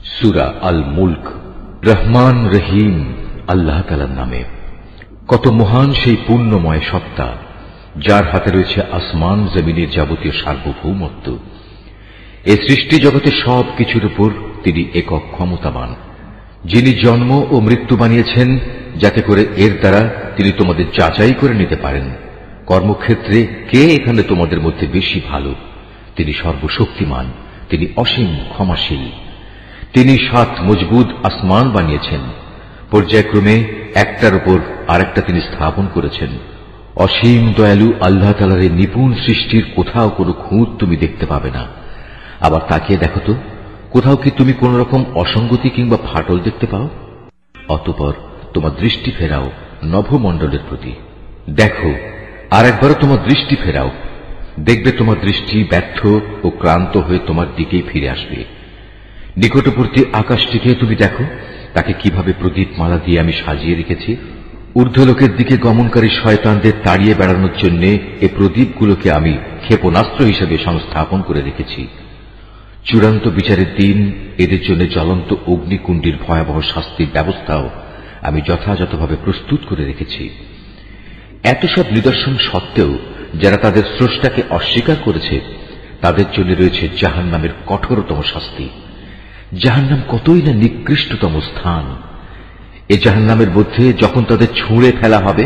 সূরা আল মুলক। রহমান রহিম আল্লাহ তাআলার নামে। কত মহান সেই পূর্ণময় সত্তা, যার হাতে রয়েছে আসমান জমিনের যাবতীয় সার্বভৌমত্ব। এই সৃষ্টি জগতে সব কিছুর উপর তিনি একক ক্ষমতাবান, যিনি জন্ম ও মৃত্যু বানিয়েছেন যাতে করে এর দ্বারা তিনি তোমাদের যাচাই করে নিতে পারেন কর্মক্ষেত্রে কে এখানে তোমাদের মধ্যে বেশি ভালো। তিনি সর্বশক্তিমান, তিনি অসীম ক্ষমাশীল। তিনি 7 মজবুত আসমান বানিয়েছেন, পর্যায়ক্রমে একটার উপর আরেকটা তিনি স্থাপন করেছেন। অসীম দয়ালু আল্লাহ তাআলার এই নিপুণ সৃষ্টির কোথাও কোনো খুঁত তুমি দেখতে পাবে না। আবার তাকিয়ে দেখো তো, কোথাও কি তুমি কোন রকম অসঙ্গতি কিংবা ফাটল দেখতে পাও? অতঃপর তোমার দৃষ্টি ফেরাও নভমণ্ডলের প্রতি। দেখো, আর একবারও তোমার দৃষ্টি ফেরাও, দেখবে তোমার দৃষ্টি ব্যর্থ ও ক্লান্ত হয়ে তোমার দিকেই ফিরে আসবে। নিকটবর্তী আকাশটিকে তুমি দেখো, তাকে কিভাবে প্রদীপমালা দিয়ে আমি সাজিয়ে রেখেছি। ঊর্ধ্বলোকের দিকে গমনকারী শয়তানদের তাড়িয়ে বেড়ানোর জন্য এই প্রদীপগুলোকে আমি ক্ষেপণাস্ত্র হিসেবে সংস্থাপন করে রেখেছি। চূড়ান্ত বিচারের দিন এদের জন্য জ্বলন্ত অগ্নিকুণ্ডের ভয়াবহ শাস্তির ব্যবস্থাও আমি যথাযথভাবে প্রস্তুত করে রেখেছি। এত সব নিদর্শন সত্ত্বেও যারা তাদের স্রষ্টাকে অস্বীকার করেছে, তাদের জন্য রয়েছে জাহান্নামের কঠোরতম শাস্তি। জাহান্নাম কতই না নিকৃষ্টতম স্থান। এই জাহান্নামের মধ্যে যখন তাদের ছুঁড়ে ফেলা হবে,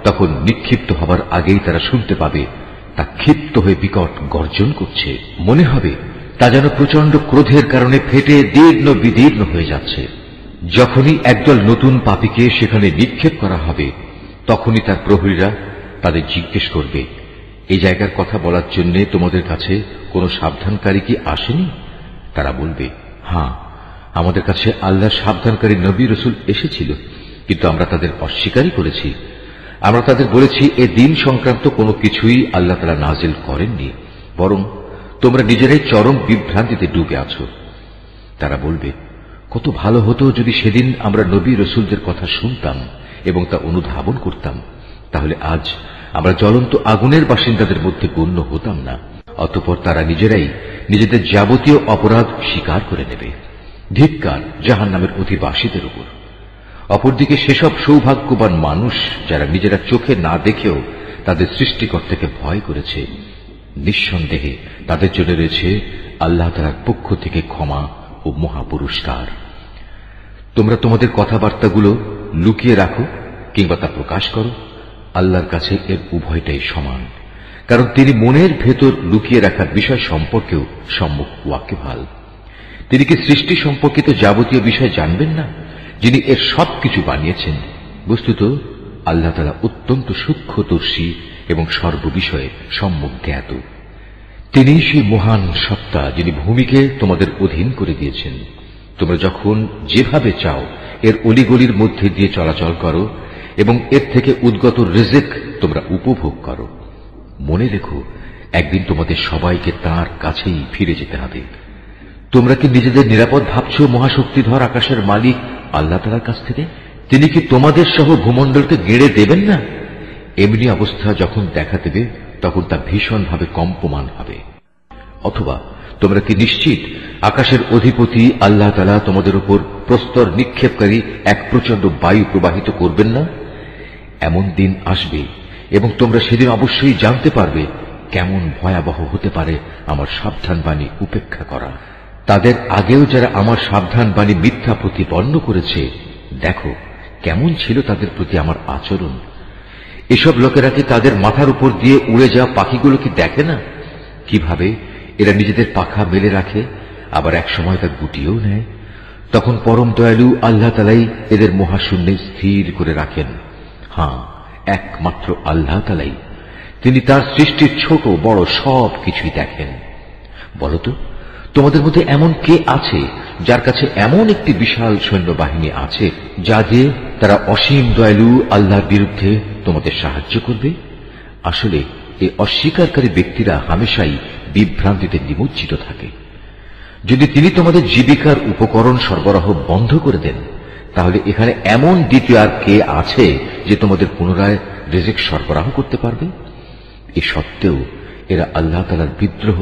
তখন নিক্ষিপ্ত হবার আগেই তারা শুনতে পাবে তা ক্ষিপ্ত হয়ে বিকট গর্জন করছে। মনে হবে তা যেন প্রচন্ড ক্রোধের কারণে ফেটে দীর্ণ বিদীর্ণ হয়ে যাচ্ছে। যখনই একদল নতুন পাপীকে সেখানে নিক্ষেপ করা হবে, তখনই তার প্রহরীরা তাদের জিজ্ঞেস করবে, এই জায়গার কথা বলার জন্য তোমাদের কাছে কোনো সাবধানকারী কি আসেনি? তারা বলবে, হ্যাঁ, আমাদের কাছে আল্লাহর সাবধানকারী নবী রসুল এসেছিল, কিন্তু আমরা তাদের অস্বীকারই করেছি। আমরা তাদের বলেছি এ দিন সংক্রান্ত কোনো কিছুই আল্লাহ তাআলা নাজিল করেননি, বরং তোমরা নিজেরাই চরম বিভ্রান্তিতে ডুবে আছো। তারা বলবে, কত ভালো হতো যদি সেদিন আমরা নবী রসুলদের কথা শুনতাম এবং তা অনুধাবন করতাম, তাহলে আজ আমরা জ্বলন্ত আগুনের বাসিন্দাদের মধ্যে গণ্য হতাম না। অতঃপর তারা নিজেরাই নিজেদের যাবতীয় অপরাধ স্বীকার করে নেবে। ধিক্কার জাহান্নামের অধিবাসীদের উপর। অপরদিকে সেসব সৌভাগ্যবান মানুষ যারা নিজেরা চোখে না দেখেও তাদের সৃষ্টিকর্তাকে ভয় করেছে, নিঃসন্দেহে তাদের জন্য রয়েছে আল্লাহ তাআলার পক্ষ থেকে ক্ষমা ও মহাপুরস্কার। তোমরা তোমাদের কথাবার্তাগুলো লুকিয়ে রাখো কিংবা তা প্রকাশ করো, আল্লাহর কাছে এর উভয়টাই সমান, কারণ তিনি মনের ভেতর লুকিয়ে রাখার বিষয় সম্পর্কেও সম্যক ওয়াকিবহাল। তিনি কি সৃষ্টি সম্পর্কিত যাবতীয় বিষয় জানবেন না, যিনি এর সবকিছু বানিয়েছেন? বস্তুত আল্লাহ তাআলা অত্যন্ত সূক্ষ্মদর্শী এবং সর্ববিষয়ে সম্যক জ্ঞাত। তিনি সেই মহান সত্তা যিনি ভূমিকে তোমাদের অধীন করে দিয়েছেন। তোমরা যখন যেভাবে চাও এর অলিগলির মধ্যে দিয়ে চলাচল করো এবং এর থেকে উদ্গত রিজিক তোমরা উপভোগ করো। মনে রেখো, একদিন তোমাদের সবাইকে তাঁর কাছেই ফিরে যেতে হবে। তোমরা কি নিজেদের নিরাপদ ভাবছ মহাশক্তিধর আকাশের মালিক আল্লাহ তাআলার কাছ থেকে? তিনি কি তোমাদের সহ ভূমণ্ডলকে গেড়ে দেবেন না? এমনি অবস্থা যখন দেখা দেবে, তখন তা ভীষণভাবে কম্পমান হবে। অথবা তোমরা কি নিশ্চিত আকাশের অধিপতি আল্লাহ তাআলা তোমাদের উপর প্রস্তর নিক্ষেপকারী এক প্রচন্ড বায়ু প্রবাহিত করবেন না? এমন দিন আসবে এবং তোমরা সেদিন অবশ্যই জানতে পারবে কেমন ভয়াবহ হতে পারে আমার সাবধান বাণী উপেক্ষা করা। তাদের আগেও যারা আমার সাবধান বাণী মিথ্যা প্রতিপন্ন করেছে, দেখো কেমন ছিল তাদের প্রতি আমার আচরণ। এসব লোকেরা কি তাদের মাথার উপর দিয়ে উড়ে যাওয়া পাখিগুলো কি দেখে না, কিভাবে এরা নিজেদের পাখা মেলে রাখে, আবার এক সময় তা গুটিয়েও নেয়? তখন পরম দয়ালু আল্লাহ তাআলাই এদের মহাশূন্যে স্থির করে রাখেন। হ্যাঁ, একমাত্র আল্লাহ তাআলাই, তিনি তার সৃষ্টির ছোট বড় সব কিছুই দেখেন। বলতো, তোমাদের মধ্যে এমন কে আছে যার কাছে এমন একটি বিশাল সৈন্যবাহিনী আছে যা দিয়ে তারা অসীম দয়ালু আল্লাহর বিরুদ্ধে তোমাদের সাহায্য করবে? আসলে এই অস্বীকারী ব্যক্তিরা হামেশাই বিভ্রান্তিতে নিমজ্জিত থাকে। যদি তিনি তোমাদের জীবিকার উপকরণ সরবরাহ বন্ধ করে দেন, তাহলে এখানে এমন দ্বিতীয় আর কে আছে যে তোমাদের পুনরায় রিজিক সরবরাহ করতে পারবে? এ সত্ত্বেও এরা আল্লাহ তাআলার বিদ্রোহ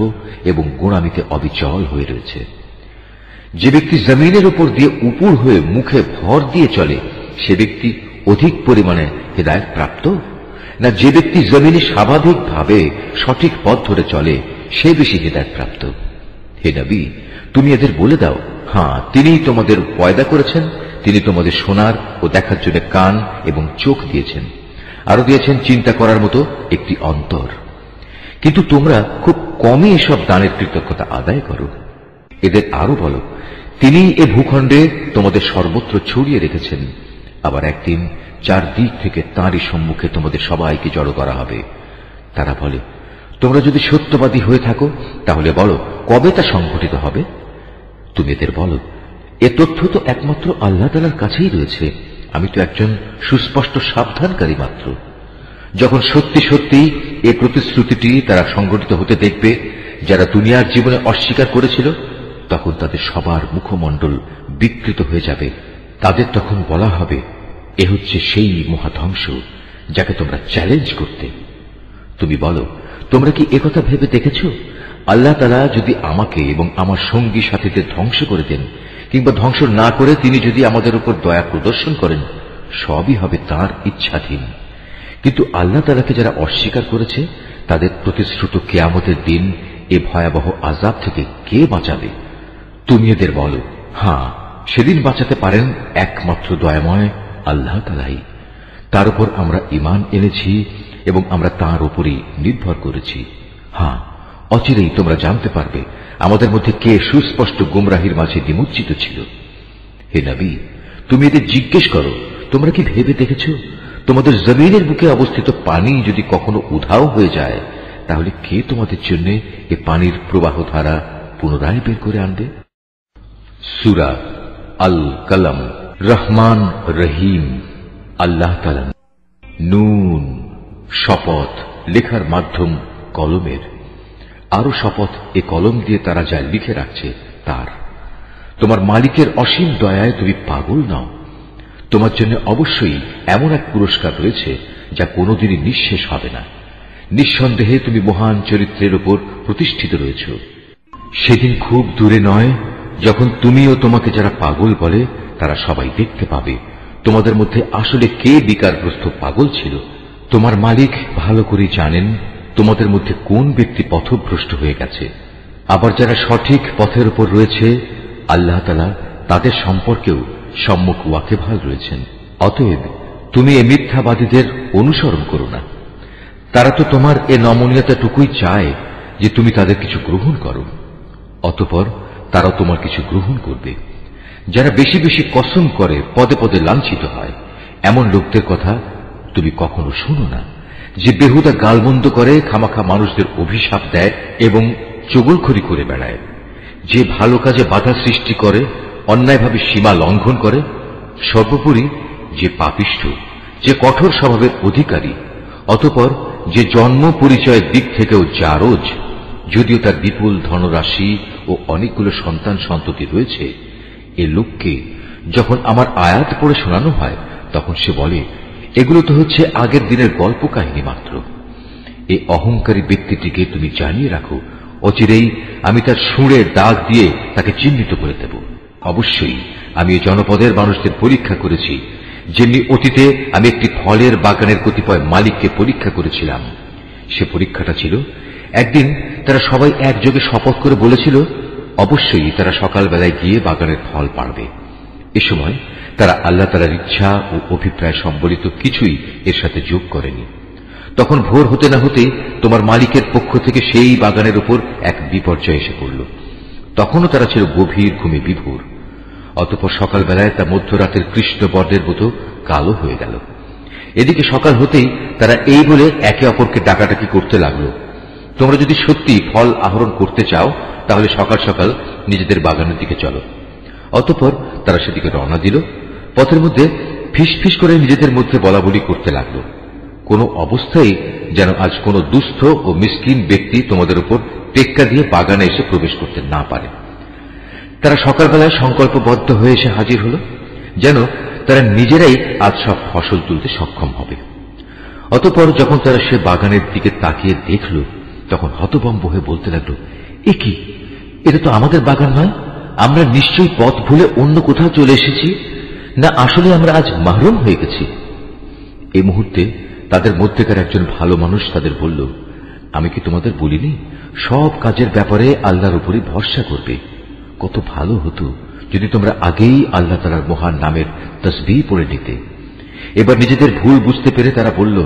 এবং গোঁড়ামিতে অবিচল হয়ে রয়েছে। যে ব্যক্তি জমিনের উপর দিয়ে উপর হয়ে মুখে ভর দিয়ে চলে সে ব্যক্তি অধিক পরিমাণে হেদায়েত প্রাপ্ত, না যে ব্যক্তি জমিনে স্বাভাবিকভাবে সঠিক পথ ধরে চলে সে বেশি হেদায়েত প্রাপ্ত? হে নবী, তুমি এদের বলে দাও, হ্যাঁ, তিনিই তোমাদের পয়দা করেছেন, তিনি তোমাদের শোনার ও দেখার জন্য কান এবং চোখ দিয়েছেন, আরো দিয়েছেন চিন্তা করার মতো একটি অন্তর। কিন্তু তোমরা খুব কমই এসব দানের কৃতজ্ঞতা আদায় করো। এদের আরো বলো, তিনি এ ভূখণ্ডে তোমাদের সর্বত্র ছড়িয়ে রেখেছেন, আবার একদিন চারদিক থেকে তাঁরই সম্মুখে তোমাদের সবাইকে জড়ো করা হবে। তারা বলে, তোমরা যদি সত্যবাদী হয়ে থাকো তাহলে বলো কবে তা সংঘটিত হবে? তুমি এদের বলো, এ তথ্য তো একমাত্র আল্লাহ তাআলার কাছেই রয়েছে, আমি তো একজন সুস্পষ্ট সাবধানকারী মাত্র। যখন সত্যি সত্যি এ প্রতিশ্রুতিটি তারা সংঘটিত হতে দেখবে যারা দুনিয়ার জীবনে অস্বীকার করেছিল, তখন তাদের সবার মুখমণ্ডল বিকৃত হয়ে যাবে। তাদের তখন বলা হবে, এ হচ্ছে সেই মহাধ্বংস যাকে তোমরা চ্যালেঞ্জ করতে। তুমি বলো, তোমরা কি একথা ভেবে দেখেছ, আল্লাহ তাআলা যদি আমাকে এবং আমার সঙ্গী সাথীদের ধ্বংস করে দেন কিংবা ধ্বংস না করে তিনি যদি আমাদের উপর দয়া প্রদর্শন করেন, সবই হবে তাঁর ইচ্ছাধীন। কিন্তু আল্লাহ তাআলাকে যারা অস্বীকার করেছে তাদের প্রতিশ্রুত কিয়ামতের দিন এ ভয়াবহ আযাব থেকে কে বাঁচাবে? তুমি এদের বলো, হ্যাঁ, সেদিন বাঁচাতে পারেন একমাত্র দয়াময় আল্লাহ তাআলাই। তার উপর আমরা ঈমান এনেছি এবং আমরা তাঁর উপরই নির্ভর করেছি। হ্যাঁ, অচিরেই তোমরা জানতে পারবে আমাদের মধ্যে কে সুস্পষ্ট গুমরাহির মাঝে নিমজ্জিত ছিল। হে নবী, তুমি এদের জিজ্ঞেস করো, তোমরা কি ভেবে দেখেছ তোমাদের জমিনের বুকে অবস্থিত পানি যদি কখনো উধাও হয়ে যায় তাহলে কে তোমাদের জন্য এ পানির প্রবাহ ধারা পুনরায় বের করে আনবে? সূরা আল কলম। রহমান রহিম আল্লাহ তাআলা। নুন, শপথ, লেখার মাধ্যম কলমের। আরো শপথ, এ কলম দিয়ে তারা যা লিখে রাখছে তার। তোমার মালিকের অসীম দয়ায় তুমি পাগল নাও। তোমার জন্য অবশ্যই এমন এক পুরস্কার রয়েছে যা কোনোদিনই নিঃশেষ হবে না। নিঃসন্দেহে তুমি মহান চরিত্রের উপর প্রতিষ্ঠিত রয়েছ। সেদিন খুব দূরে নয় যখন তুমি ও তোমাকে যারা পাগল বলে তারা সবাই দেখতে পাবে তোমাদের মধ্যে আসলে কে বিকারগ্রস্ত পাগল ছিল। তোমার মালিক ভালো করে জানেন তোমাদের মধ্যে কোন ব্যক্তি পথভ্রষ্ট হয়ে গেছে। আবার যারা সঠিক পথের উপর রয়েছে আল্লাহ তাআলা তাদের সম্পর্কেও সম্মুখ ওয়াকিবহাল রয়েছেন। অতএব তুমি এ মিথ্যাবাদীদের অনুসরণ করো না। তারা তো তোমার এ নমনীয়তাটুকুই চায় যে তুমি তাদের কিছু গ্রহণ করো, অতঃপর তারাও তোমার কিছু গ্রহণ করবে। যারা বেশি বেশি কসম করে পদে পদে লাঞ্ছিত হয়, এমন লোকদের কথা তুমি কখনো শোনো না, যে বেহুদা গালমন্দ করে, খামাখা মানুষদের অভিশাপ দেয় এবং চগলখড়ি করে বেড়ায়, যে ভালো কাজে বাধা সৃষ্টি করে, অন্যায়ভাবে সীমা লঙ্ঘন করে, সর্বোপরি যে পাপিষ্ঠ, যে কঠোর স্বভাবের অধিকারী, অতঃপর যে জন্ম পরিচয়ের দিক থেকেও জারজ, যদিও তার বিপুল ধনরাশি ও অনেকগুলো সন্তান সন্ততি রয়েছে। এ লোককে যখন আমার আয়াত পড়ে শোনানো হয় তখন সে বলে, এগুলো তো হচ্ছে আগের দিনের গল্প কাহিনী মাত্র। এই অহংকারী ব্যক্তিটিকে তুমি জানিয়ে রাখো, অচিরেই আমি তার সুঁড়ে দাগ দিয়ে তাকে চিহ্নিত করে দেব। অবশ্যই আমি এই জনপদের মানুষদের পরীক্ষা করেছি, যেমনি অতীতে আমি একটি ফলের বাগানের কতিপয় মালিককে পরীক্ষা করেছিলাম। সে পরীক্ষাটা ছিল, একদিন তারা সবাই একযোগে শপথ করে বলেছিল অবশ্যই তারা সকালবেলায় গিয়ে বাগানের ফল পাড়বে। এ সময় তারা আল্লাহ তাআলার ইচ্ছা ও অভিপ্রায় সম্বলিত কিছুই এর সাথে যোগ করেনি। তখন ভোর হতে না হতেই তোমার মালিকের পক্ষ থেকে সেই বাগানের উপর এক বিপর্যয় এসে পড়ল। তখনও তারা ছিল গভীর ঘুমে বিভোর। অতঃপর সকালবেলায় তা মধ্যরাতের কৃষ্ণবর্ণের মতো কালো হয়ে গেল। এদিকে সকাল হতেই তারা এই বলে একে অপরকে ডাকাডাকি করতে লাগলো, তোমরা যদি সত্যি ফল আহরণ করতে চাও তাহলে সকাল সকাল নিজেদের বাগানের দিকে চলো। অতঃপর তারা সেদিকে রওনা দিল। পথের মধ্যে ফিসফিস করে নিজেদের মধ্যে বলাবলি করতে লাগলো, কোনো অবস্থায় যেন আজ কোনো দুস্থ ও মিসকিন ব্যক্তি তোমাদের উপর টেক্কা দিয়ে বাগানে এসে প্রবেশ করতে না পারে। তারা সকালবেলায় সংকল্পবদ্ধ হয়ে এসে হাজির হল, যেন তারা নিজেরাই আজ সব ফসল তুলতে সক্ষম হবে। অতঃপর যখন তারা সে বাগানের দিকে তাকিয়ে দেখল তখন হতভম্ব হয়ে বলতে লাগলো, এ কি, এটা তো আমাদের বাগান নয়, আমরা নিশ্চয়ই পথ ভুলে অন্য কোথাও চলে এসেছি, না আসলে আমরা আজ মাহরুম হয়ে গেছি। এই মুহূর্তে তাদের মধ্যেকার একজন ভালো মানুষ তাদের বলল, আমি কি তোমাদের বলিনি সব কাজের ব্যাপারে আল্লাহর উপরই ভরসা করবে? কত ভালো হতো যদি তোমরা আগেই আল্লাহ তাআলার মহান নামের তাসবিহ পড়ে নিতে। এবার নিজেদের ভুল বুঝতে পেরে তারা বলল,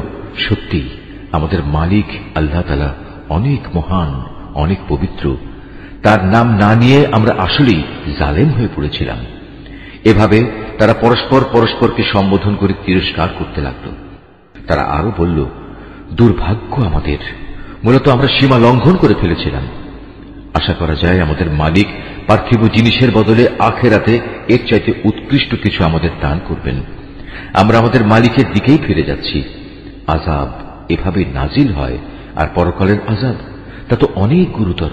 সত্যি আমাদের মালিক আল্লাহ তাআলা অনেক মহান, অনেক পবিত্র। তার নাম না নিয়ে আমরা আসলেই জালেম হয়ে পড়েছিলাম। এভাবে তারা পরস্পর পরস্পরকে সম্বোধন করে তিরস্কার করতে লাগল। তারা আরো বলল, দুর্ভাগ্য আমাদের, মূলত আমরা সীমা লঙ্ঘন করে ফেলেছিলাম। আশা করা যায় আমাদের মালিক পার্থিব জিনিসের বদলে আখেরাতে এর চাইতে উৎকৃষ্ট কিছু আমাদের দান করবেন। আমরা আমাদের মালিকের দিকেই ফিরে যাচ্ছি। আযাব এভাবে নাজিল হয়, আর পরকালের আযাব তা তো অনেক গুরুতর।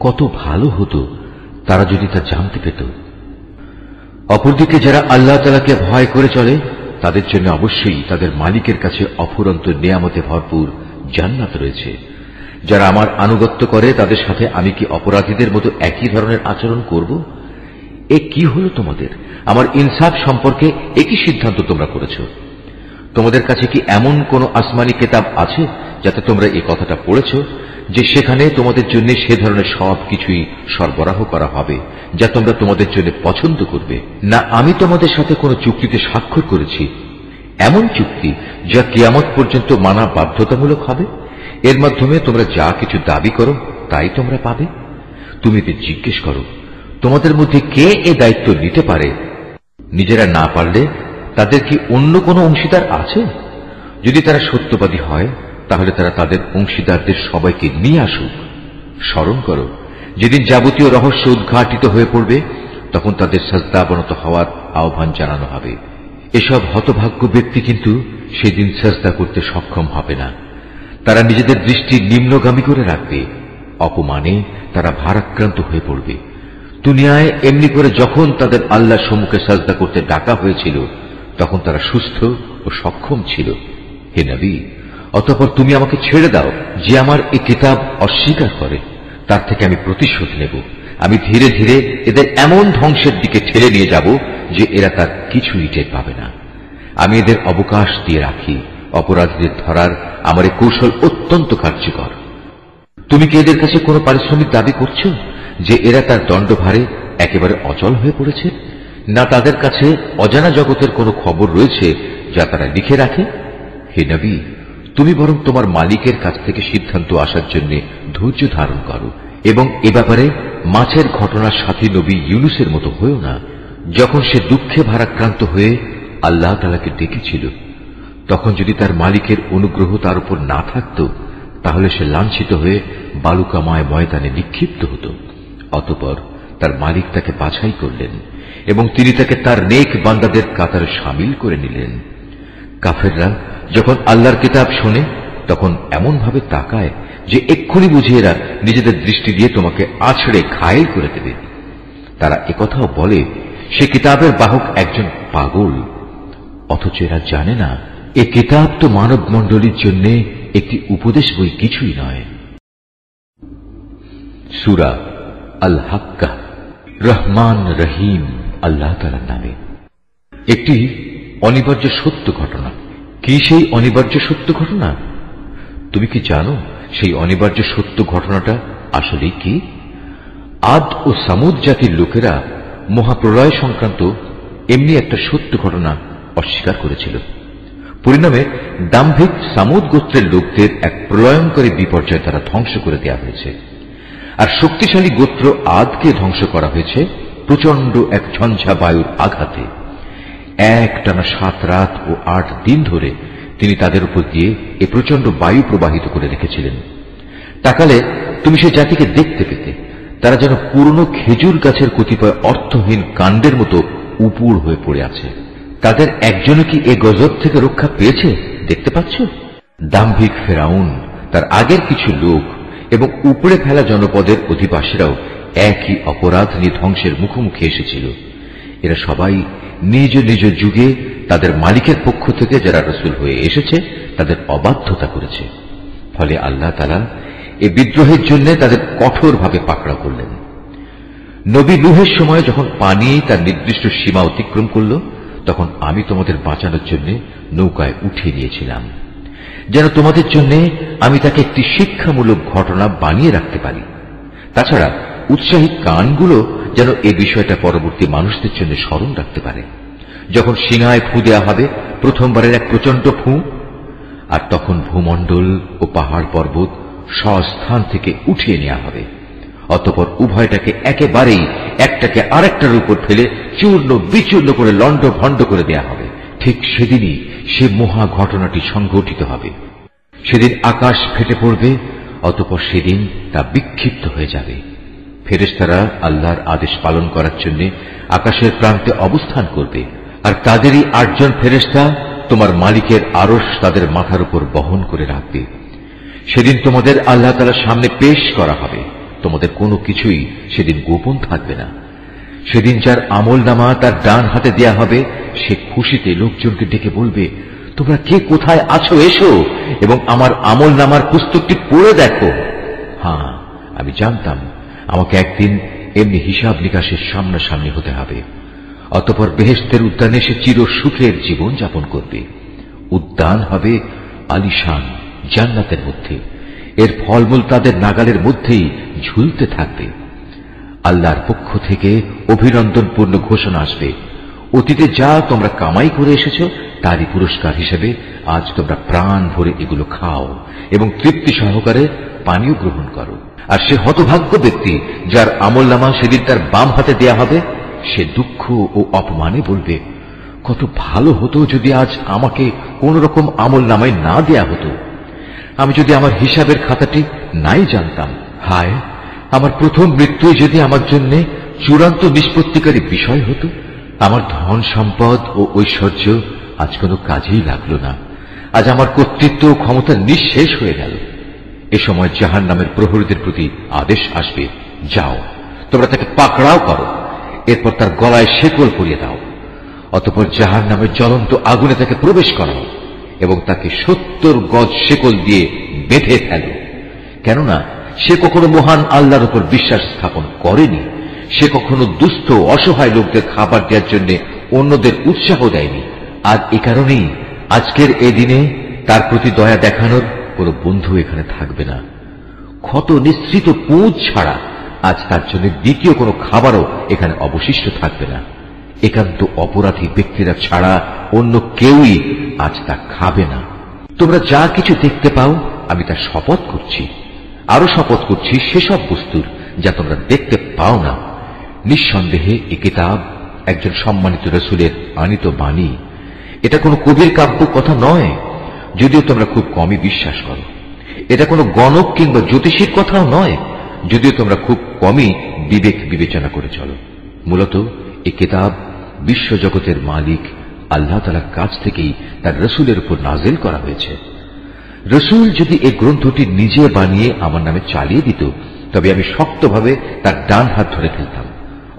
কত ভালো হতো তারা যদি তা জানতে পেত। অপরদিকে যারা আল্লাহ তাআলাকে ভয় করে চলে তাদের জন্য অবশ্যই তাদের মালিকের কাছে অফুরন্ত নেয়ামতে ভরপুর জান্নাত রয়েছে। যারা আমার আনুগত্য করে তাদের সাথে আমি কি অপরাধীদের মতো একই ধরনের আচরণ করব? এ কি হলো তোমাদের? আমার ইনসাফ সম্পর্কে একই সিদ্ধান্ত তোমরা করেছ। তোমাদের কাছে কি এমন কোন আসমানি কিতাব আছে যাতে তোমরা এই কথাটা পড়েছ যে সেখানে তোমাদের জন্য সে ধরনের সব কিছুই সরবরাহ করা হবে যা তোমরা তোমাদের জন্য পছন্দ করবে? না আমি তোমাদের সাথে কোন চুক্তিতে স্বাক্ষর করেছি, এমন চুক্তি যা কিয়ামত পর্যন্ত মানা বাধ্যতামূলক হবে? এর মাধ্যমে তোমরা যা কিছু দাবি করো তাই তোমরা পাবে। তুমি এদের জিজ্ঞেস করো, তোমাদের মধ্যে কে এ দায়িত্ব নিতে পারে? নিজেরা না পারলে তাদের কি অন্য কোনো অংশীদার আছে? যদি তারা সত্যবাদী হয় তাহলে তারা তাদের অংশীদারদের সবাইকে নিয়ে আসুক। স্মরণ করো, যেদিন যাবতীয় রহস্য উদ্ঘাটিত হয়ে পড়বে তখন তাদের সাজদাবনত হওয়ার আহ্বান জানানো হবে। এসব হতভাগ্য ব্যক্তি কিন্তু সেদিন সাজদা করতে সক্ষম হবে না। তারা নিজেদের দৃষ্টি নিম্নগামী করে রাখবে। অপমানে তারা ভারাক্রান্ত হয়ে পড়বে। দুনিয়ায় এমনি করে যখন তাদের আল্লাহর সম্মুখে সাজদা করতে ডাকা হয়েছিল তখন তারা সুস্থ ও সক্ষম ছিল। হে নবী, অতঃপর তুমি আমাকে ছেড়ে দাও। যে আমার এই কিতাব অস্বীকার করে তার থেকে আমি প্রতিশোধ নেব। আমি ধীরে ধীরে এদের এমন ধ্বংসের দিকে ঠেলে নিয়ে যাব যে এরা তার কিছুই টের পাবে না। আমি এদের অবকাশ দিয়ে রাখি। অপরাধীদের ধরার আমার এই কৌশল অত্যন্ত কার্যকর। তুমি কি এদের কাছে কোনো পারিশ্রমিক দাবি করছো যে এরা তার দণ্ডভারে একেবারে অচল হয়ে পড়েছে? না তাদের কাছে অজানা জগতের কোনো খবর রয়েছে যা তারা লিখে রাখে? হে নবী, তুমি বরং তোমার মালিকের কাছ থেকে সিদ্ধান্ত আসার জন্য ধৈর্য ধারণ করো এবং এ ব্যাপারে মাছের ঘটনার সাথী নবী ইউনুসের মতো হয়েও না। যখন সে দুঃখে ভারাক্রান্ত হয়ে আল্লাহ তাআলাকে ডেকেছিল তখন যদি তার মালিকের অনুগ্রহ তার উপর না থাকত তাহলে সে লাঞ্ছিত হয়ে বালুকাময় ময়দানে নিক্ষিপ্ত হতো। অতঃপর তার মালিক তাকে বাছাই করলেন এবং তিনি তাকে তার নেক বান্দাদের কাতারে শামিল করে নিলেন। কাফেররা যখন আল্লাহর কিতাব শোনে তখন এমন ভাবে তাকায় যে এক্ষুনি বুঝে এরা নিজেদের দৃষ্টি দিয়ে তোমাকে আছড়ে ঘায়েল করে দেবে। তারা একথাও বলে সে কিতাবের বাহক একজন পাগল, অথচ এরা জানে না এ কিতাব তো মানব মণ্ডলীর জন্য একটি উপদেশ বই কিছুই নয়। সূরা আল হাক্কা, রহমান রহিম আল্লাহ তাআলার নামে। একটি অনিবার্য সত্য ঘটনা। কি সেই অনিবার্য সত্য ঘটনা? তুমি কি জানো সেই অনিবার্য সত্য ঘটনাটা আসলে কি? আদ ও সামুদ জাতির লোকেরা মহাপ্রলয় সংক্রান্ত এমনি একটা সত্য ঘটনা অস্বীকার করেছিল। পরিণামে দাম্ভিক সামুদ গোত্রের লোকদের এক প্রলয়ঙ্করী বিপর্যয় দ্বারা ধ্বংস করে দেওয়া হয়েছে। আর শক্তিশালী গোত্র আদকে ধ্বংস করা হয়েছে প্রচন্ড এক ঝঞ্ঝা বায়ুর আঘাতে। একটানা 7 রাত ও 8 দিন ধরে তিনি তাদের উপর দিয়ে এ প্রচন্ড বায়ু প্রবাহিত করে রেখেছিলেন। তাকালে তুমি সে জাতিকে দেখতে পেতে তারা যেন পুরনো খেজুর গাছের কতিপয় অর্থহীন কাণ্ডের মতো উপুড় হয়ে পড়ে আছে। তাদের একজনও কি এ গজব থেকে রক্ষা পেয়েছে দেখতে পাচ্ছ? দাম্ভিক ফেরাউন, তার আগের কিছু লোক এবং উপড়ে ফেলা জনপদের অধিবাসীরাও একই অপরাধ নিয়ে ধ্বংসের মুখোমুখি এসেছিল। এরা সবাই নিজ নিজ যুগে তাদের মালিকের পক্ষ থেকে যারা রাসূল হয়ে এসেছে তাদের অবাধ্যতা করেছে। ফলে আল্লাহ তাআলা এ বিদ্রোহের জন্য তাদের কঠোরভাবে পাকড়াও করলেন। নবী নূহের সময় যখন পানি তার নির্দিষ্ট সীমা অতিক্রম করল, তখন আমি তোমাদের বাঁচানোর জন্য নৌকায় উঠিয়ে নিয়েছিলাম, যেন তোমাদের জন্য আমি তাকে একটি শিক্ষামূলক ঘটনা বানিয়ে রাখতে পারি। তাছাড়া উৎসাহী কানগুলো যেন এ বিষয়টা পরবর্তী মানুষদের জন্য স্মরণ রাখতে পারে। যখন সিনায় ফু দেয়া হবে, প্রথমবারের এক প্রচন্ড ফু, আর তখন ভূমণ্ডল ও পাহাড় পর্বত স্বস্থান থেকে উঠিয়ে নেওয়া হবে। অতঃপর উভয়টাকে একেবারেই একটাকে আরেকটার উপর ফেলে চূর্ণ বিচূর্ণ করে লণ্ড ভণ্ড করে দেয়া হবে। ঠিক সেদিনই সে মহা ঘটনাটি সংঘটিত হবে। সেদিন আকাশ ফেটে পড়বে, অতঃপর সেদিন তা বিক্ষিপ্ত হয়ে যাবে। ফেরেশতারা আল্লাহর আদেশ পালন করার জন্য আকাশের প্রান্তে অবস্থান করবে, আর তাদেরই 8 জন ফেরেশতা তোমার মালিকের আরশ তাদের মাথার উপর বহন করে রাখবে। সেদিন তোমাদের আল্লাহ তাআলার সামনে পেশ করা হবে। তোমাদের কোনো কিছুই সেদিন গোপন থাকবে না। সেদিন যার আমলনামা তার ডান হাতে দেয়া হবে, সে খুশিতে লোকজনকে ডেকে বলবে, তোমরা কে কোথায় আছো, এসো এবং আমার আমলনামার পুস্তকটি পড়ে দেখো। হ্যাঁ, আমি জানতাম আমাকে একদিন এমনি হিসাব নিকাশের সামনাসামনি হতে হবে। অতঃপর বেহেশতের উদ্যানে সে চির সুখের জীবন যাপন করবে। উদ্যান হবে আলিশান জান্নাতের মধ্যে, এর ফলমূল তাদের নাগালের মধ্যেই ঝুলতে থাকবে। আল্লাহর পক্ষ থেকে অভিনন্দনপূর্ণ ঘোষণা আসবে, অতীতে যা তোমরা কামাই করে এসেছ তারই পুরস্কার হিসেবে আজ তোমরা প্রাণ ভরে এগুলো খাও এবং তৃপ্তি সহকারে পানীয় গ্রহণ করো। আর সে হতভাগ্য ব্যক্তি যার আমলনামা সেদিন তার বাম হাতে দেয়া হবে, সে দুঃখ ও অপমানে বলবে, কত ভালো হতো যদি আজ আমাকে কোন রকম আমলনামায় না দেয়া হতো। আমি যদি আমার হিসাবের খাতাটি নাই জানতাম। হায়, আমার প্রথম মৃত্যুই যদি আমার জন্য চূড়ান্ত নিষ্পত্তিকারী বিষয় হতো। আমার ধন সম্পদ ও ঐশ্বর্য আজ কোনো কাজেই লাগলো না। আজ আমার কর্তৃত্ব ও ক্ষমতা নিঃশেষ হয়ে গেল। এ সময় জাহান্নামের প্রহরীদের প্রতি আদেশ আসবে, যাও তোমরা তাকে পাকড়াও করো, এরপর তার গলায় শেকল পরিয়ে দাও। অতঃপর জাহান্নামের জ্বলন্ত আগুনে তাকে প্রবেশ করাও এবং তাকে 70 গজ শেকল দিয়ে বেঁধে ফেলো। কেননা সে কখনো মহান আল্লাহর উপর বিশ্বাস স্থাপন করেনি। সে কখনো দুস্থ অসহায় লোকদের খাবার দেওয়ার জন্য অন্যদের উৎসাহ দেয়নি। আর এ কারণেই আজকের এ দিনে তার প্রতি দয়া দেখানোর কোনো বন্ধু এখানে থাকবে না। ক্ষত নিঃসৃত পুঁজ ছাড়া আজ তার জন্য দ্বিতীয় কোনো খাবারও এখানে অবশিষ্ট থাকবে না। একান্ত অপরাধী ব্যক্তিরা ছাড়া অন্য কেউই আজ তা খাবে না। তোমরা যা কিছু দেখতে পাও আমি তা শপথ করছি, আরো শপথ করছি সেসব বস্তুর যা তোমরা দেখতে পাও না। নিঃসন্দেহে এ কিতাব একজন সম্মানিত রাসূলের আনিত বাণী। এটা কোনো কবির কাব্য কথা নয়, যদিও তোমরা খুব কমই বিশ্বাস করো। এটা কোনো গণক কিংবা জ্যোতিষীর কথাও নয়, যদিও তোমরা খুব কমই বিবেক বিবেচনা করে চলো। মূলত এ কিতাব বিশ্বজগতের মালিক আল্লাহ তাআলার কাছ থেকেই তার রাসূলের উপর নাযিল করা হয়েছে। রাসূল যদি এই গ্রন্থটি নিজে বানিয়ে আমার নামে চালিয়ে দিত, তবে আমি শক্তভাবে তার ডান হাত ধরে ফেলতাম,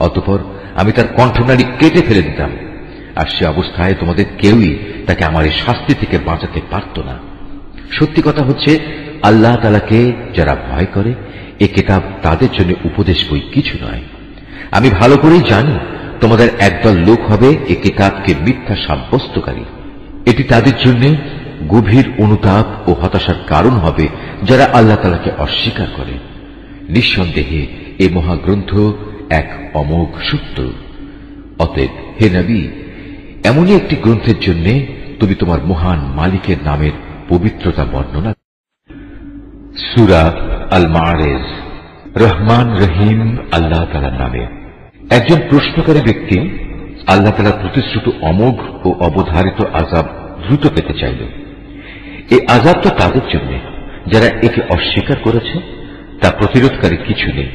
অতঃপর আমি তার কণ্ঠনালী কেটে ফেলে দিতাম। আর সে অবস্থায় তোমাদের কেউই তাকে আমার এই শাস্তি থেকে বাঁচাতে পারত না। সত্যি কথা হচ্ছে, আল্লাহ তাআলাকে যারা ভয় করে এ কিতাব তাদের জন্য উপদেশ বই কিছু নয়। আমি ভালো করেই জানি তোমাদের একদল লোক হবে এ কিতাবকে মিথ্যা সাব্যস্তকারী। এটি তাদের জন্য গভীর অনুতাপ ও হতাশার কারণ হবে যারা আল্লাহ তাআলাকে অস্বীকার করে। নিঃসন্দেহে এ মহাগ্রন্থ এক অমোঘ সত্য। অতএব হে নবী, এমনই একটি গ্রন্থের জন্য তুমি তোমার মহান মালিকের নামের পবিত্রতা বর্ণনা। সূরা আল মাআরিজ। রহমান রহিম আল্লাহ তাআলার নামে। একজন প্রশ্নকারী ব্যক্তি আল্লাহ তাআলার প্রতিশ্রুত অমোঘ ও অবধারিত আযাব দ্রুত পেতে চাইল। এই আযাব তো তাদের জন্য যারা একে অস্বীকার করেছে, তা প্রতিরোধকারী কিছু নেই।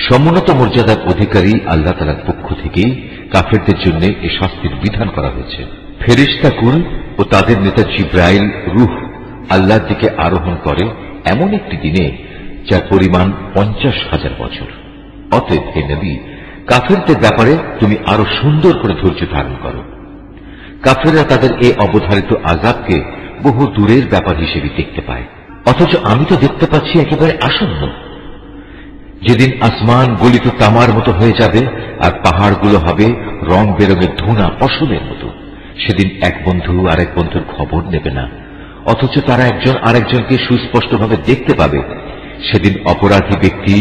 সমুন্নত মর্যাদার অধিকারী আল্লাহ তাআলার পক্ষ থেকেই কাফেরদের জন্য এই শাস্তির বিধান করা হয়েছে। ফেরেশতাকুল ও তাদের নেতা জিবরাইল রূহ আল্লাহর দিকে আরোহণ করে এমন একটি দিনে যার পরিমাণ 50,000 বছর। অতএব হে নবী, কাফেরদের ব্যাপারে তুমি আরো সুন্দর করে ধৈর্য ধারণ করো। কাফেররা তাদের এই অবধারিত আযাবকে বহু দূরের ব্যাপার হিসেবে দেখতে পায়, অথচ আমি তো দেখতে পাচ্ছি একেবারে আসন্ন। যেদিন আসমান গলিত তামার মতো হয়ে যাবে আর পাহাড়গুলো হবে রং বেরঙের ধুনা ফসলের মতো, সেদিন এক বন্ধু আরেক বন্ধুর খবর নেবে না, অথচ তারা একজন আরেকজনকে সুস্পষ্টভাবে দেখতে পাবে। সেদিন অপরাধী ব্যক্তি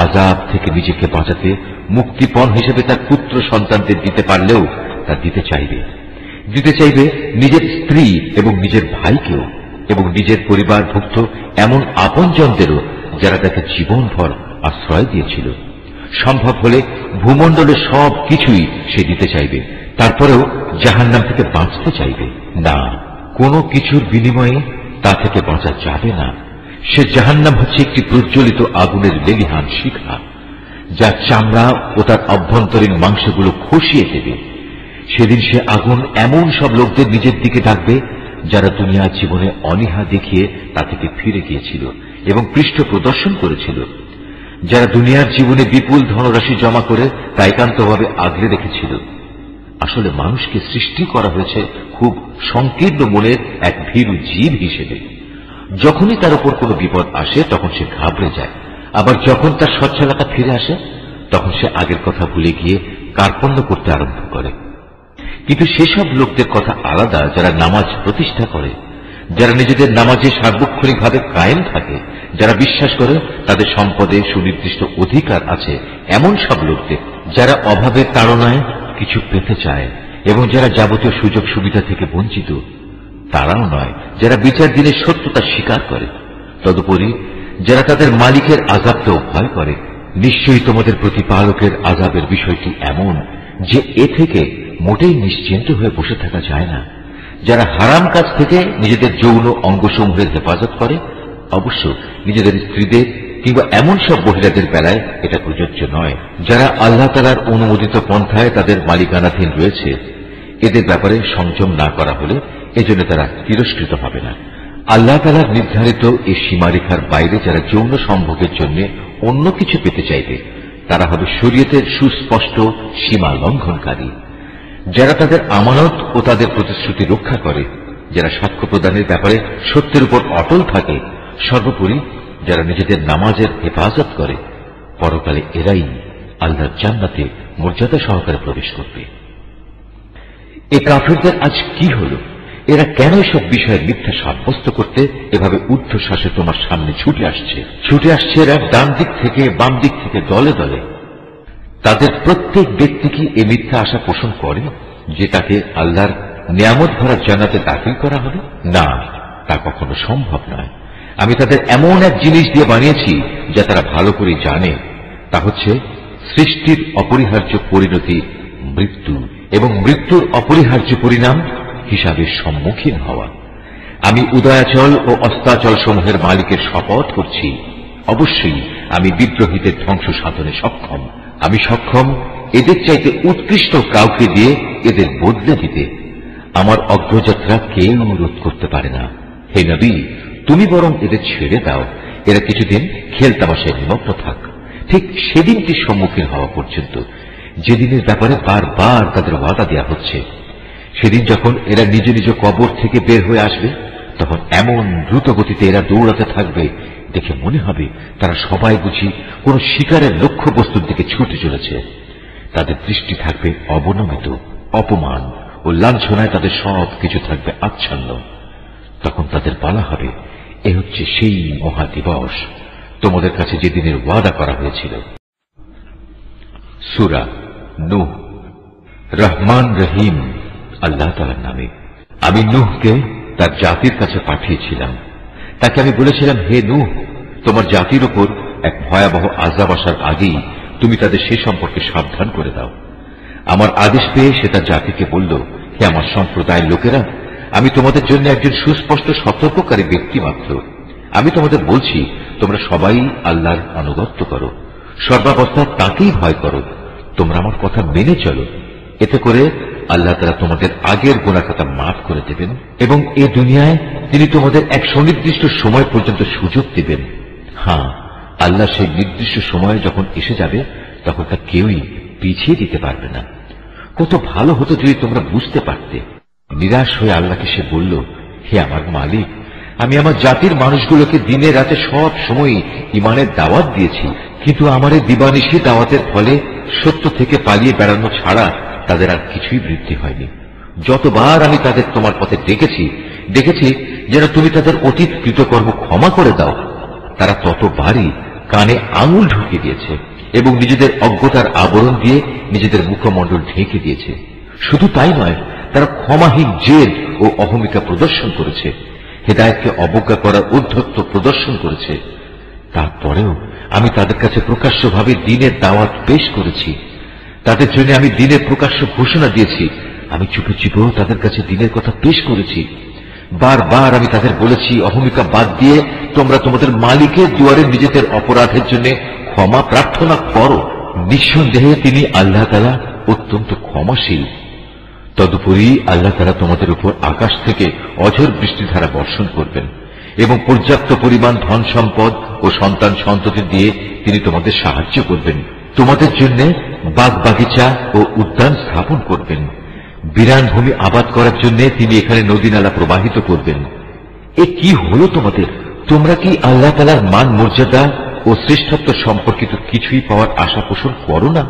আযাব থেকে নিজেকে বাঁচাতে মুক্তিপণ হিসেবে তার পুত্র সন্তানদের দিতে পারলেও তা দিতে চাইবে নিজের স্ত্রী এবং নিজের ভাইকেও, এবং নিজের পরিবারভুক্ত এমন আপনজনদেরও যারা তাকে জীবনভর আশ্রয় দিয়েছিল। সম্ভব হলে ভূমণ্ডলের সব কিছুই সে দিতে চাইবে, তারপরেও জাহান্নাম থেকে বাঁচতে চাইবে না। কোনো কিছুর বিনিময়ে তা থেকে বাঁচা যাবে না। সে জাহান্নাম হচ্ছে একটি প্রজ্বলিত আগুনের লেলিহান শিখা, যা চামড়া ও তার অভ্যন্তরীণ মাংসগুলো খসিয়ে দেবে। সেদিন সে আগুন এমন সব লোকদের নিজের দিকে ডাকবে যারা দুনিয়ার জীবনে অনীহা দেখিয়ে তা থেকে ফিরে গিয়েছিল এবং পৃষ্ঠ প্রদর্শন করেছিল, যারা দুনিয়ার জীবনে বিপুল ধনরাশি জমা করে তা একান্তভাবে আগলে রেখেছিল। আসলে মানুষকে সৃষ্টি করা হয়েছে খুব সংকীর্ণ মনের এক ভীরু জীব হিসেবে। যখনই তার উপর কোনো বিপদ আসে তখন সে ঘাবড়ে যায়, আবার যখন তার সচ্ছলতা ফিরে আসে তখন সে আগের কথা ভুলে গিয়ে কার্পণ্য করতে আরম্ভ করে। কিন্তু সেসব লোকদের কথা আলাদা যারা নামাজ প্রতিষ্ঠা করে, যারা নিজেদের নামাজে সার্বক্ষণিকভাবে কায়েম থাকে, যারা বিশ্বাস করে তাদের সম্পদে সুনির্দিষ্ট অধিকার আছে, এমন সব লোকদের যারা অভাবের তাড়নায় কিছু পেতে চায় এবং যারা যাবতীয় সুযোগ সুবিধা থেকে বঞ্চিত। তারাও নয় যারা বিচার দিনের সত্যতা স্বীকার করে। তদুপরি যারা তাদের মালিকের আযাবকেও ভয় করে। নিশ্চয়ই তোমাদের প্রতিপালকের আযাবের বিষয়টি এমন যে এ থেকে মোটেই নিশ্চিন্ত হয়ে বসে থাকা যায় না। যারা হারাম কাজ থেকে নিজেদের যৌন অঙ্গসমূহের হেফাজত করে, অবশ্য নিজেদের স্ত্রীদের কিংবা এমন সব মহিলাদের বেলায় এটা প্রযোজ্য নয় যারা আল্লাহ তাআলার অনুমোদিত পন্থায় তাদের মালিকানাধীন রয়েছে। এদের ব্যাপারে সংযম না করা হলে এজন্য তারা তিরস্কৃত হবে না। আল্লাহ তাআলার নির্ধারিত এই সীমারেখার বাইরে যারা যৌন সম্ভোগের জন্য অন্য কিছু পেতে চাইবে তারা হবে শরীয়তের সুস্পষ্ট সীমা লঙ্ঘনকারী। যারা তাদের আমানত ও তাদের প্রতিশ্রুতি রক্ষা করে, যারা সাক্ষ্য প্রদানের ব্যাপারে সত্যের উপর অটল থাকে, সর্বোপরি যারা নিজেদের নামাজের হেফাজত করে, পরকালে এরাই আল্লাহর জান্নাতে মর্যাদা সহকারে প্রবেশ করবে। এ কাফিরদের আজ কি হল? এরা কেন এসব বিষয়ে মিথ্যা সাব্যস্ত করতে এভাবে ঊর্ধ্বশ্বাসে তোমার সামনে ছুটে আসছে এরা ডান দিক থেকে বাম দিক থেকে দলে দলে। তাদের প্রত্যেক ব্যক্তি কি এ মিথ্যা আশা পোষণ করে যে তাকে আল্লাহর নিয়ামত ভরা জান্নাতে দাখিল করা হবে? না, তা কখনো সম্ভব নয়। আমি তাদের এমন এক জিনিস দিয়ে বানিয়েছি যা তারা ভালো করে জানে, তা হচ্ছে সৃষ্টির অপরিহার্য পরিণতি মৃত্যু এবং মৃত্যুর অপরিহার্য পরিণাম হিসাবে সম্মুখীন হওয়া। আমি উদয়াচল ও অস্তাচল সমূহের মালিকের শপথ করছি, অবশ্যই আমি বিদ্রোহীদের ধ্বংস সাধনে সক্ষম। আমি সক্ষম এদের চাইতে উৎকৃষ্ট কাউকে দিয়ে এদের বদলে দিতে। আমার অগ্রযাত্রা কেউ রোধ করতে পারে না। হে নবী, তুমি বরং এদের ছেড়ে দাও, এরা কিছুদিন খেলতামাশায় নিমগ্ন থাক, ঠিক সেদিনটির সম্মুখীন হওয়া পর্যন্ত যেদিনের ব্যাপারে বারবার তাদের ওয়াদা দেওয়া হচ্ছে। সেদিন যখন এরা নিজ নিজ কবর থেকে বের হয়ে আসবে তখন এমন দ্রুত গতিতে এরা দৌড়াতে থাকবে, দেখে মনে হবে তারা সবাই বুঝি কোন শিকারের লক্ষ্যবস্তুর দিকে ছুটে চলেছে। তাদের দৃষ্টি থাকবে অবনমিত, অপমান ও লাঞ্ছনায় তাদের সব কিছু থাকবে আচ্ছন্ন। তখন তাদের বলা হবে, এ হচ্ছে সেই মহা দিবস তোমাদের কাছে যেদিনের ওয়াদা করা হয়েছিল। সূরা নূহ। রহমান রহিম আল্লাহ তাআলার নামে। আমি নূহকে তার জাতির কাছে পাঠিয়েছিলাম। তাকে আমি বলেছিলাম, হে নূহ, তোমার জাতির উপর এক ভয়াবহ আযাব আসার আগেই তুমি তাদের সে সম্পর্কে সাবধান করে দাও। আমার আদেশ পেয়ে সে তার জাতিকে বলল, হে আমার সম্প্রদায়ের লোকেরা, আমি তোমাদের জন্য একজন সুস্পষ্ট সতর্ককারী ব্যক্তি মাত্র। আমি তোমাদের বলছি, তোমরা সবাই আল্লাহর আনুগত্য করো, সর্বাবস্থায় তাকেই ভয় করো, তোমরা আমার কথা মেনে চলো। এতে করে আল্লাহ তাআলা তোমাদের আগের গুনাহ খাতা মাফ করে দেবেন এবং এই দুনিয়ায় তিনি তোমাদের এক সুনির্দিষ্ট সময় পর্যন্ত সুযোগ দেবেন। হ্যাঁ, আল্লাহ সেই নির্দিষ্ট সময়ে যখন এসে যাবে তখন তা কেউই পিছিয়ে দিতে পারবে না। কত ভালো হতো যদি তোমরা বুঝতে পারতে। নিরাশ হয়ে আল্লাহকে সে বলল, হে আমার মালিক, আমি আমার জাতির মানুষগুলোকে দিনে রাতে সব সময় ইমানের দাওয়াত দিয়েছি, কিন্তু আমার এই দিবানিশি দাওয়াতের ফলে সত্য থেকে পালিয়ে বেড়ানো ছাড়া তাদের আর কিছুই বৃদ্ধি হয়নি। যতবার আমি তাদের তোমার পথে দেখেছি যেন তুমি তাদের অতীত কৃতকর্ম ক্ষমা করে দাও, তারা ততবারই কানে আঙুল ঢুকিয়ে দিয়েছে এবং নিজেদের অজ্ঞতার আবরণ দিয়ে নিজেদের মুখমণ্ডল ঢেকে দিয়েছে। শুধু তাই নয়, তারা ক্ষমাহীন জেদ ও অহমিকা প্রদর্শন করেছে, হেদায়েতকে অবজ্ঞা করার উদ্ধত্ত প্রদর্শন করেছে। তারপরেও আমি তাদের কাছে প্রকাশ্যভাবে দ্বীনের দাওয়াত পেশ করেছি, তাদের জন্য আমি দ্বীনের প্রকাশ্য ঘোষণা দিয়েছি। আমি চুপে চুপেও তাদের কাছে দ্বীনের কথা পেশ করেছি। বারবার আমি তাদের বলেছি, অহমিকা বাদ দিয়ে তোমরা তোমাদের মালিকের দুয়ারে নিজেদের অপরাধের জন্য ক্ষমা প্রার্থনা করো। নিঃসন্দেহে তিনি আল্লাহ তাআলা অত্যন্ত ক্ষমাশীল। তদুপরি আল্লাহ তাআলা তোমাদের উপর আকাশ থেকে অঝোর বৃষ্টিধারা বর্ষণ করবেন এবং পর্যাপ্ত পরিমাণ ধন সম্পদ ও সন্তান সন্ততি দিয়ে তিনি তোমাদের সাহায্য করবেন। তোমাদের জন্য বাগ বাগিচা ও উদ্যান স্থাপন করবেন। বিরান ভূমি আবাদ করার জন্য তিনি এখানে নদী নালা প্রবাহিত করবেন। এ কি হলো তোমাদের? তোমরা কি আল্লাহ তাআলার মান মর্যাদা ও শ্রেষ্ঠত্ব সম্পর্কিত কিছুই পাওয়ার আশা পোষণ করো না?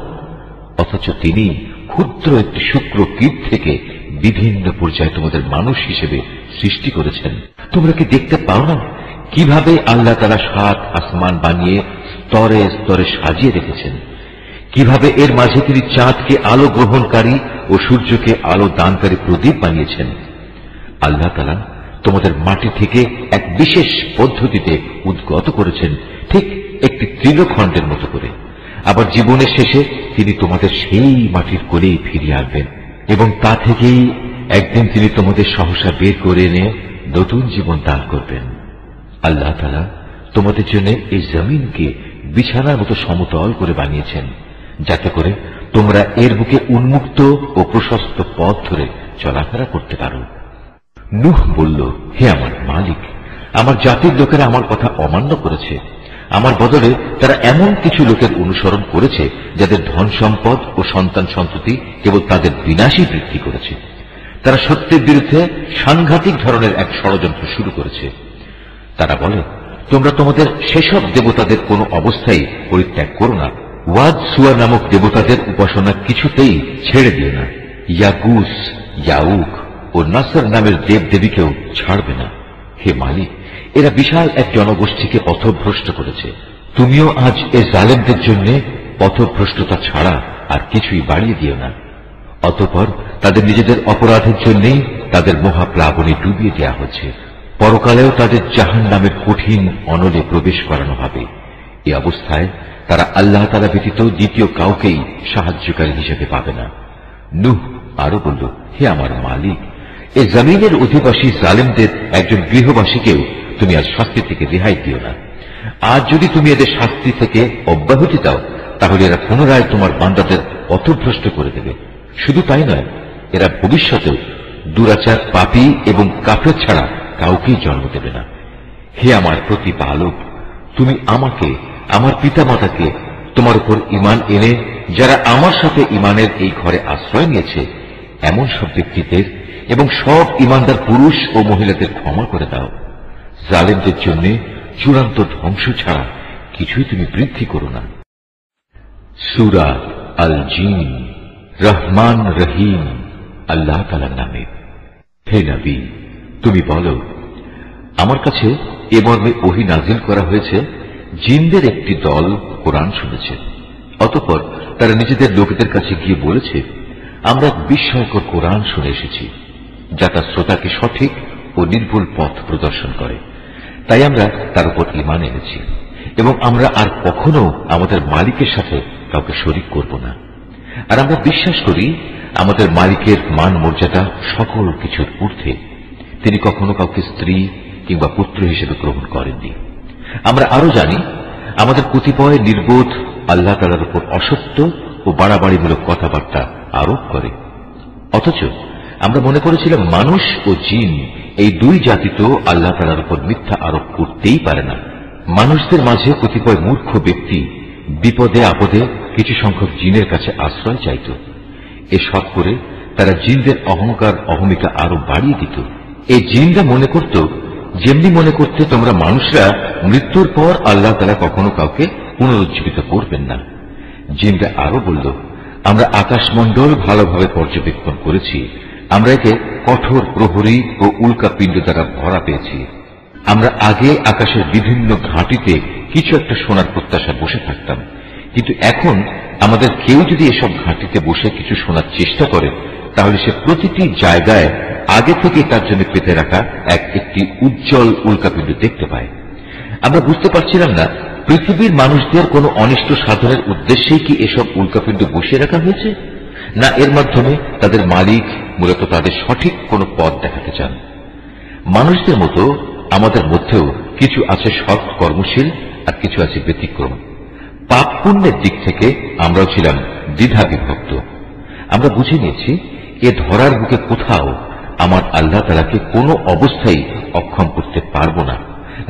অথচ তিনি ক্ষুদ্র একটি শুক্র কীট থেকে বিভিন্ন পর্যায়ে তোমাদের মানুষ হিসেবে সৃষ্টি করেছেন। তোমরা কি দেখতে পাও না কিভাবে আল্লাহ তাআলা ৭ আসমান বানিয়ে স্তরে স্তরে সাজিয়ে রেখেছেন? কিভাবে এর মাঝে তিনি চাঁদকে আলো গ্রহণকারী ও সূর্যকে আলো দানকারী প্রদীপ বানিয়েছেন? আল্লাহ তাআলা তোমাদের মাটি থেকে এক বিশেষ পদ্ধতিতে উদ্গত করেছেন, ঠিক একটি তৃণখণ্ডের মতো করে। আবার জীবনের শেষে তিনি তোমাদের সেই মাটির কোলেই ফিরিয়ে আনবেন এবং তা থেকেই একদিন তিনি তোমাদের সহসা বের করে এনে নতুন জীবন দান করবেন। আল্লাহ তাআলা তোমাদের জন্য এই জমিনকে বিছানার মতো সমতল করে বানিয়েছেন, যাতে করে তোমরা এর বুকে উন্মুক্ত ও প্রশস্ত পথ ধরে চলাফেরা করতে পারো। নূহ বলল, হে আমার মালিক, আমার জাতির লোকেরা আমার কথা অমান্য করেছে। আমার বদলে তারা এমন কিছু লোকের অনুসরণ করেছে যাদের ধন সম্পদ ও সন্তান সন্ততি কেবল তাদের বিনাশই বৃদ্ধি করেছে। তারা সত্যের বিরুদ্ধে সাংঘাতিক ধরনের এক ষড়যন্ত্র শুরু করেছে। তারা বলে, তোমরা তোমাদের সেসব দেবতাদের কোনো অবস্থায় পরিত্যাগ করো না। ওয়াদ সুয়া নামক দেবতাদের উপাসনা কিছুতেই ছেড়ে দিও না। ইয়াগুস, ইয়াউক ও নাসর নামের দেব দেবীকেও ছাড়বে না। হে মালিক, এরা বিশাল এক জনগোষ্ঠীকে পথভ্রষ্ট করেছে। তুমিও আজ এ জালেমদের জন্য পথভ্রষ্টতা ছাড়া আর কিছুই বাড়িয়ে দিও না। অতঃপর তাদের নিজেদের অপরাধের জন্যই তাদের মহাপ্লাবনে ডুবিয়ে দেওয়া হচ্ছে। পরকালেও তাদের জাহান্নামের কঠিন অনলে প্রবেশ করানো হবে। এই অবস্থায় তারা আল্লাহ তাআলা ব্যতীত দ্বিতীয় কাউকেই সাহায্যকারী হিসেবে পাবে না। নূহ আরো বলল, হে আমার মালিক, এই জমিনের অধিবাসী জালেমদের একজন গৃহবাসীকেও তুমি আজ শাস্তি থেকে রেহাই দিও না। আজ যদি তুমি এদের শাস্তি থেকে অব্যাহতি দাও, তাহলে এরা পুনরায় তোমার বান্দাদের পথভ্রষ্ট করে দেবে। শুধু তাই নয়, এরা ভবিষ্যতেও দুরাচার, পাপী এবং কাফের ছাড়া কাউকেই জন্ম দেবে না। হে আমার প্রতিপালক, তুমি আমাকে, আমার পিতামাতাকে তোমার উপর ঈমান এনে যারা আমার সাথে ঈমানের এই ঘরে আশ্রয় নিয়েছে এমন সব ব্যক্তিদের এবং সব ঈমানদার পুরুষ ও মহিলাদের ক্ষমা করে দাও। জালেমদের জন্য চূড়ান্ত ধ্বংস ছাড়া কিছুই তুমি বৃদ্ধি করো না। সূরা আল জিন। রহমান রহিম আল্লাহ তাআলার নামে। হে নবী, তুমি বলো, আমার কাছে এ মর্মে ওহী নাজিল করা হয়েছে, জিনদের একটি দল কোরআন শুনেছে। অতঃপর তারা নিজেদের লোকেদের কাছে গিয়ে বলেছে, আমরা এক বিস্ময়কর কোরআন শুনে এসেছি, যা তার শ্রোতাকে সঠিক ও নির্ভুল পথ প্রদর্শন করে। তাই আমরা তার উপর ঈমান এনেছি এবং আমরা আর কখনো আমাদের মালিকের সাথে কাউকে শরীক করব না। আর আমরা বিশ্বাস করি আমাদের মালিকের মান মর্যাদা সকল কিছুর ঊর্ধ্বে। তিনি কখনো কাউকে স্ত্রী কিংবা পুত্র হিসেবে গ্রহণ করেননি। আমরা আরো জানি আমাদের কতিপয় নির্বোধ আল্লাহ তাআলার উপর অসত্য ও বাড়াবাড়িমূলক কথাবার্তা আরোপ করে। অথচ আমরা মনে করেছিলাম মানুষ ও জিন এই দুই জাতি তো আল্লাহ তাআলার উপর মিথ্যা আরোপ করতেই পারে না। মানুষদের মাঝে কতিপয় মূর্খ ব্যক্তি বিপদে আপদে কিছু সংখ্যক জিনের কাছে আশ্রয় চাইত। এসব করে তারা জিনদের অহংকার অহমিকা আরো বাড়িয়ে দিত। এই জিনরা মনে করত যেমনি মনে করতে তোমরা মানুষরা মৃত্যুর পর আল্লাহ তাআলা কখনো কাউকে পুনরুজ্জীবিত করবেন না। জিনরা আরো বলল, আমরা আকাশমণ্ডল ভালোভাবে পর্যবেক্ষণ করেছি, আমরা একে কঠোর প্রহরী ও উল্কা পিণ্ড দ্বারা ভরা পেয়েছি। আমরা আগে আকাশের বিভিন্ন ঘাঁটিতে কিছু একটা শোনার প্রত্যাশা বসে থাকতাম, কিন্তু এখন আমাদের কেউ যদি এসব ঘাঁটিতে বসে কিছু শোনার চেষ্টা করে, তাহলে সে প্রতিটি জায়গায় আগে থেকে তার জন্য পেতে রাখা একটি উজ্জ্বল উল্কাপিণ্ড দেখতে পায়। আমরা বুঝতে পারছিলাম না পৃথিবীর মানুষদের কোনো অনিষ্ট সাধনের উদ্দেশ্যেই কি এসব উল্কাপিণ্ড বসিয়ে রাখা হয়েছে, না এর মাধ্যমে তাদের মালিক মূলত তাদের সঠিক কোনো পথ দেখাতে চান। মানুষদের মতো আমাদের মধ্যেও কিছু আছে সৎ কর্মশীল, আর কিছু আছে ব্যতিক্রম। পাপ পুণ্যের দিক থেকে আমরাও ছিলাম দ্বিধা বিভক্ত। আমরা বুঝে নিয়েছি এ ধরার বুকে কোথাও আমার আল্লাহ তাআলাকে কোনো অবস্থায় অক্ষম করতে পারবো না,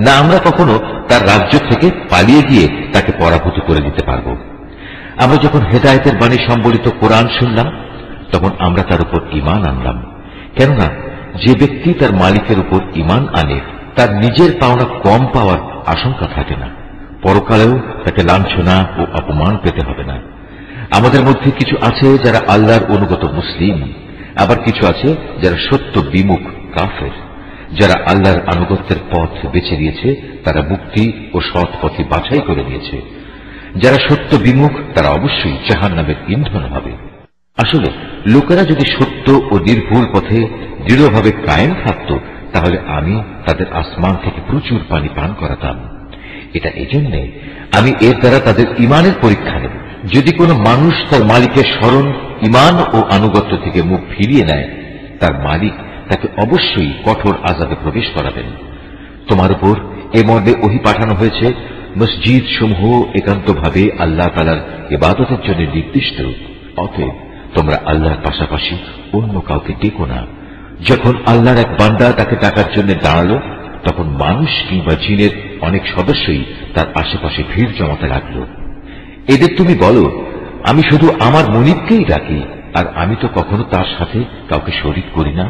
না আমরা কখনো তার রাজ্য থেকে পালিয়ে গিয়ে তাকে পরাভূত করে দিতে পারব। আমরা যখন হেদায়েতের বাণী সম্বলিত কোরআন শুনলাম, তখন আমরা তার উপর ঈমান আনলাম। কেননা যে ব্যক্তি তার মালিকের উপর ঈমান আনে, তার নিজের পাওনা কম পাওয়ার আশঙ্কা থাকে না, পরকালেও তাকে লাঞ্ছনা ও অপমান পেতে হবে না। আমাদের মধ্যে কিছু আছে যারা আল্লাহর অনুগত মুসলিম, আবার কিছু আছে যারা সত্য বিমুখ কাফের। যারা আল্লাহর আনুগত্যের পথ বেছে নিয়েছে তারা মুক্তি ও সৎ পথে বাছাই করে নিয়েছে। যারা সত্য বিমুখ তারা অবশ্যই জাহান্নামের ইন্ধন হবে। আসলে লোকেরা যদি সত্য ও নির্ভুল পথে দৃঢ়ভাবে কায়েম থাকত, তাহলে আমি তাদের আসমান থেকে প্রচুর পানি পান করাতাম। এটা এজন্যে আমি এর দ্বারা তাদের ঈমানের পরীক্ষা নেব। যদি কোনো মানুষ তার মালিকের স্মরণ, ঈমান ও আনুগত্য থেকে মুখ ফিরিয়ে নেয়, তার মালিক তাকে অবশ্যই কঠোর আযাবে প্রবেশ করাবেন। তোমার উপর এ মর্মে ওহী পাঠানো হয়েছে, মসজিদ সমূহ একান্তভাবে আল্লাহ তাআলার ইবাদতের জন্য নির্দিষ্ট। অতএব তোমরা আল্লাহর পাশাপাশি অন্য কাউকে ডেকো না। যখন আল্লাহর এক বান্দা তাকে ডাকার জন্য দাঁড়ালো, তখন মানুষ কিংবা জিনের অনেক সদস্যই তার আশেপাশে ভিড় জমাতে লাগল। এদের তুমি বলো, আমি শুধু আমার মুনিবকেই ডাকি, আর আমি তো কখনো তার সাথে কাউকে শরীক করি না।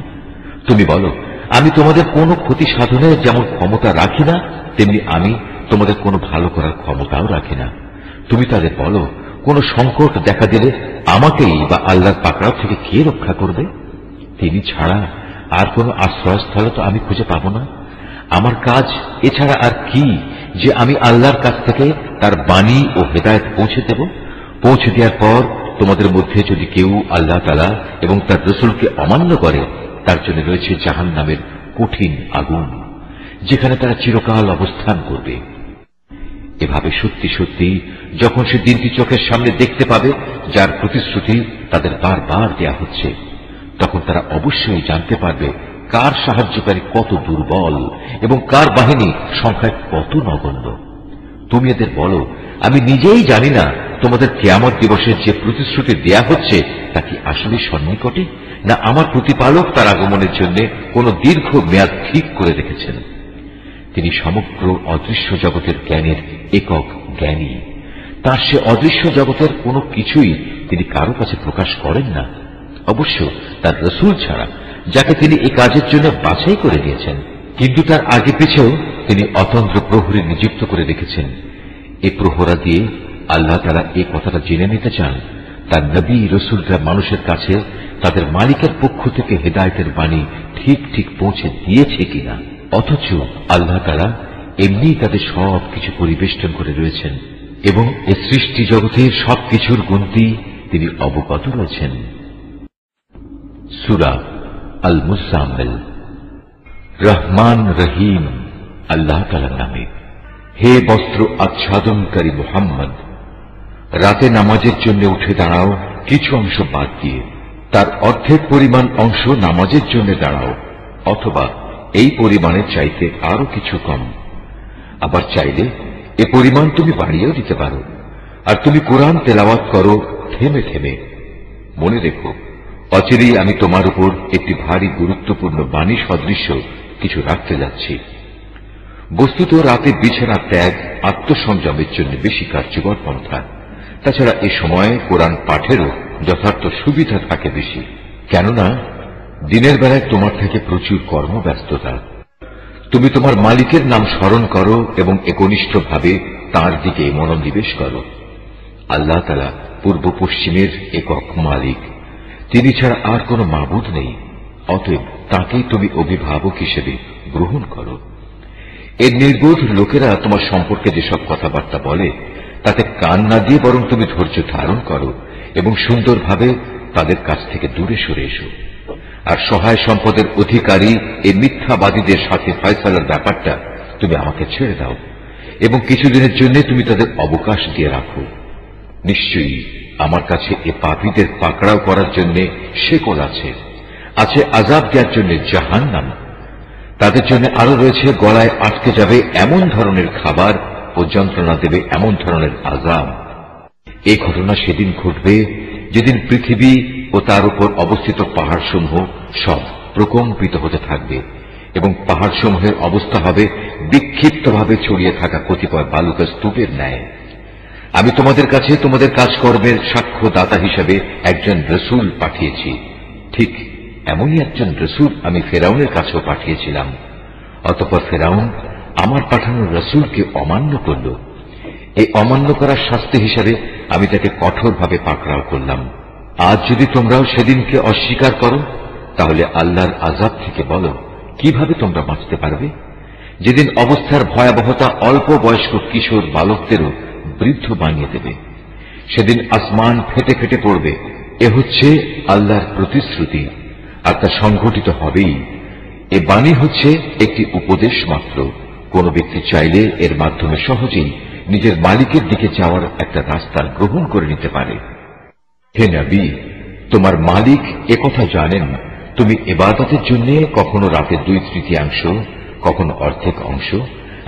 তুমি বলো, আমি তোমাদের কোনো ক্ষতি সাধনে যেমন ক্ষমতা রাখি না, তেমনি আমি তোমাদের কোনো ভালো করার ক্ষমতাও রাখি না। তুমি তাদের বলো, কোন সংকট দেখা দিলে আমাকেই বা আল্লাহর পাকড়াও থেকে কে রক্ষা করবে? তিনি ছাড়া আর কোন আশ্রয়স্থল তো আমি খুঁজে পাব না। আমার কাজ এছাড়া আর কি যে আমি আল্লাহর কাছ থেকে তার বাণী ও হেদায়েত পৌঁছে দেব। পৌঁছে দেওয়ার পর তোমাদের মধ্যে যদি কেউ আল্লাহ তাআলা এবং তার রাসূলকে অমান্য করে, তার জন্য রয়েছে জাহান্নামের কঠিন আগুন, যেখানে তারা চিরকাল অবস্থান করবে। এভাবে সত্যি সত্যি যখন সে দিনটি চোখের সামনে দেখতে পাবে, যার প্রতিশ্রুতি তাদের বারবার দেয়া হচ্ছে, তখন তারা অবশ্যই জানতে পারবে কার সাহায্যকারী কত দুর্বল এবং কার বাহিনী সংখ্যায় কত নগণ্য। তুমি এদের বলো, আমি নিজেই জানি না তোমাদের কিয়ামত দিবসের যে প্রতিশ্রুতি দেয়া হচ্ছে তা কি আসলে সন্নিকটে, না আমার প্রতিপালক তার আগমনের জন্য কোন দীর্ঘ মেয়াদ ঠিক করে রেখেছেন। তিনি সমগ্র অদৃশ্য জগতের জ্ঞানের একক জ্ঞানী। তার সে অদৃশ্য জগতের কোনো কিছুই তিনি কারো কাছে প্রকাশ করেন না, অবশ্য তার রাসূল ছাড়া, যাকে তিনি এই কাজের জন্য বাছাই করে দিয়েছেন। কিন্তু তার আগে পিছেও তিনি অতন্ত্র প্রহরী নিযুক্ত করে রেখেছেন। এই প্রহরা দিয়ে আল্লাহ তাআলা এই কথাটা জেনে নিতে চান তার নবী রাসূলরা মানুষের কাছে তাদের মালিকের পক্ষ থেকে হেদায়েতের বাণী ঠিক ঠিক পৌঁছে দিয়েছে কিনা। অথচ আল্লাহ তাআলা এমনি তাদের সবকিছু পরিবেষ্টন করে রয়েছেন এবং এই সৃষ্টি জগতের সবকিছুর গুনতি তিনি অবগত রয়েছেন। সূরা আল মুজাম্মিল। রহমান রহিম আল্লাহ তাআলার নামে। হে বস্ত্র আচ্ছাদনকারী মুহাম্মদ, রাতে নামাজের জন্য উঠে দাঁড়াও কিছু অংশ বাদ দিয়ে, তার অর্ধেক পরিমাণ অংশ নামাজের জন্য দাঁড়াও, অথবা এই পরিমাণের চাইতে আরো কিছু কম। আবার চাইলে এ পরিমাণ তুমি বাড়িয়েও দিতে পারো। আর তুমি কোরআন তেলাওয়াত করো থেমে থেমে। মনে রেখো, অচিরেই আমি তোমার উপর একটি ভারী গুরুত্বপূর্ণ বাণী সদৃশ্য কিছু রাখতে যাচ্ছি। বস্তুত রাতে বিছানা ত্যাগ আত্মসংযমের জন্য বেশি কার্যকর পন্থা। তাছাড়া এ সময়ে কোরআন পাঠেরও যথার্থ সুবিধা থাকে বেশি, কেননা দিনের বেলায় তোমার থেকে প্রচুর কর্মব্যস্ততা। তুমি তোমার মালিকের নাম স্মরণ করো এবং একনিষ্ঠভাবে তাঁর দিকে মনোনিবেশ করো। আল্লাহ তাআলা পূর্ব পশ্চিমের একক মালিক, তিনি ছাড়া আর কোনো মাবুদ নেই। অতএব তাঁকেই তুমি অভিভাবক হিসেবে গ্রহণ করো। এর নির্বোধ লোকেরা তোমার সম্পর্কে যেসব কথাবার্তা বলে তাতে কান না দিয়ে বরং তুমি ধৈর্য ধারণ করো এবং সুন্দরভাবে তাদের কাছ থেকে দূরে সরে এসো। আর সহায় সম্পদের অধিকারী এই মিথ্যাবাদীদের সাথে ফয়সালার ব্যাপারটা তুমি আমাকে ছেড়ে দাও এবং কিছুদিনের জন্য তুমি তাদের অবকাশ দিয়ে রাখো। নিশ্চয়ই আমার কাছে এ পাপীদের পাকড়াও করার জন্য শেকল আছে, আছে আযাব দেওয়ার জন্য জাহান্নাম। তাদের জন্য আরো রয়েছে গলায় আটকে যাবে এমন ধরনের খাবার ও যন্ত্রণা দেবে এমন ধরনের আযাব। এই ঘটনা সেদিন ঘটবে যেদিন পৃথিবী ও তার উপর অবস্থিত পাহাড়সমূহ সব প্রকম্পিত হতে থাকবে এবং পাহাড়সমূহের অবস্থা হবে বিক্ষিপ্তভাবে ছড়িয়ে থাকা কতিপয় বালুকা স্তূপের ন্যায়। আমি তোমাদের কাছে তোমাদের কাজকর্মের সাক্ষ্যদাতা হিসেবে একজন রসূল পাঠিয়েছি। ঠিক এমনই একজন রসূল আমি ফেরাউনের কাছেও পাঠিয়েছিলাম। অতঃপর ফেরাউন আমার পাঠানো রসূলকে অমান্য করল। এই অমান্য করার শাস্তি হিসাবে আমি তাকে কঠোরভাবে পাকড়াও করলাম। আজ যদি তোমরাও সেদিনকে অস্বীকার করো তাহলে আল্লাহর আযাব থেকে বলো কিভাবে তোমরা বাঁচতে পারবে, যেদিন অবস্থার ভয়াবহতা অল্প বয়স্ক কিশোর বালকদেরও বৃদ্ধ বানিয়ে দেবে। সেদিন আসমান ফেটে ফেটে পড়বে। এ হচ্ছে আল্লাহর প্রতিশ্রুতি, আর তা সংঘটিত হবেই। এ বাণী হচ্ছে একটি উপদেশ মাত্র। কোন ব্যক্তি চাইলে এর মাধ্যমে সহজেই নিজের মালিকের দিকে যাওয়ার একটা রাস্তা গ্রহণ করে নিতে পারে। হে নবী, তোমার মালিক একথা জানেন তুমি ইবাদতের জন্য কখনো রাতের 2/3 কখনো অর্ধেক অংশ,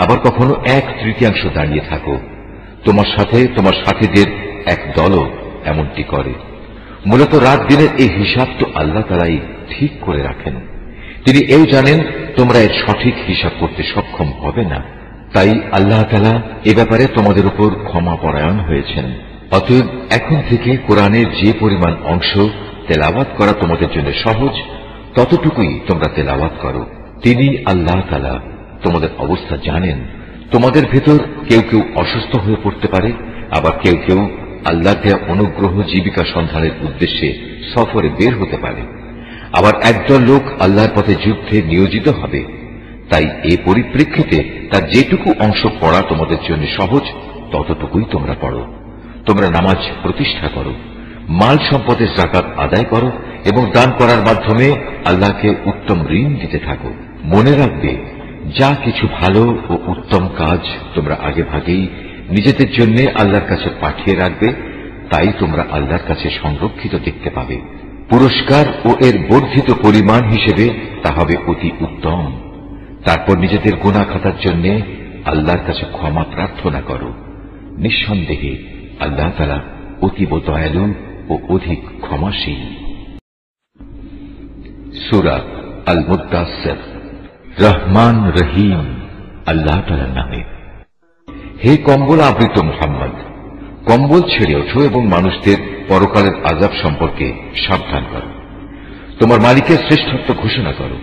আবার কখনো 1/3 দাঁড়িয়ে থাকো। তোমার সাথে তোমার সাথীদের এক দলও এমনটি করে। মূলত রাত দিনের এই হিসাব তো আল্লাহ তাআলাই ঠিক করে রাখেন। তিনি এও জানেন তোমরা এর সঠিক হিসাব করতে সক্ষম হবে না। তাই আল্লাহ তাআলা এ ব্যাপারে তোমাদের উপর ক্ষমাপরায়ণ হয়েছেন। অতএব এখন থেকে কোরআনের যে পরিমাণ অংশ তেলাওয়াত করা তোমাদের জন্য সহজ, ততটুকুই তোমরা তেলাওয়াত করো। তিনি আল্লাহ তাআলা তোমাদের অবস্থা জানেন। তোমাদের ভেতর কেউ কেউ অসুস্থ হয়ে পড়তে পারে, আবার কেউ কেউ আল্লাহ দেয়া অনুগ্রহ জীবিকা সন্ধানের উদ্দেশ্যে সফরে বের হতে পারে, আবার একদল লোক আল্লাহর পথে যুদ্ধে নিয়োজিত হবে। তাই এই পরিপ্রেক্ষিতে তার যেটুকু অংশ পড়া তোমাদের জন্য সহজ ততটুকুই তোমরা পড়ো। তোমরা নামাজ প্রতিষ্ঠা করো, মাল সম্পদের যাকাত আদায় করো এবং দান করার মাধ্যমে আল্লাহকে উত্তম ঋণ দিতে থাকো। মনে রাখবে যা কিছু ভালো ও উত্তম কাজ তোমরা আগে ভাগেই নিজেদের জন্য আল্লাহর কাছে পাঠিয়ে রাখবে, তাই তোমরা আল্লাহর কাছে সংরক্ষিত দেখতে পাবে। পুরস্কার ও এর বর্ধিত পরিমাণ হিসেবে তা হবে অতি উত্তম। তারপর নিজেদের গুনাহ খাতার জন্য আল্লাহর কাছে ক্ষমা প্রার্থনা করো। নিঃসন্দেহে আল্লাহ তাআলা অতীব দয়ালু ও অধিক ক্ষমাশীল। সূরা আল মুদ্দাসসির। রহমান রহিম আল্লাহ তাআলার নামে। হে কম্বল আবৃত মুহাম্মদ, কম্বল ছেড়ে ওঠো এবং মানুষদের পরকালের আযাব সম্পর্কে সাবধান করো। তোমার মালিকের শ্রেষ্ঠত্ব ঘোষণা করো।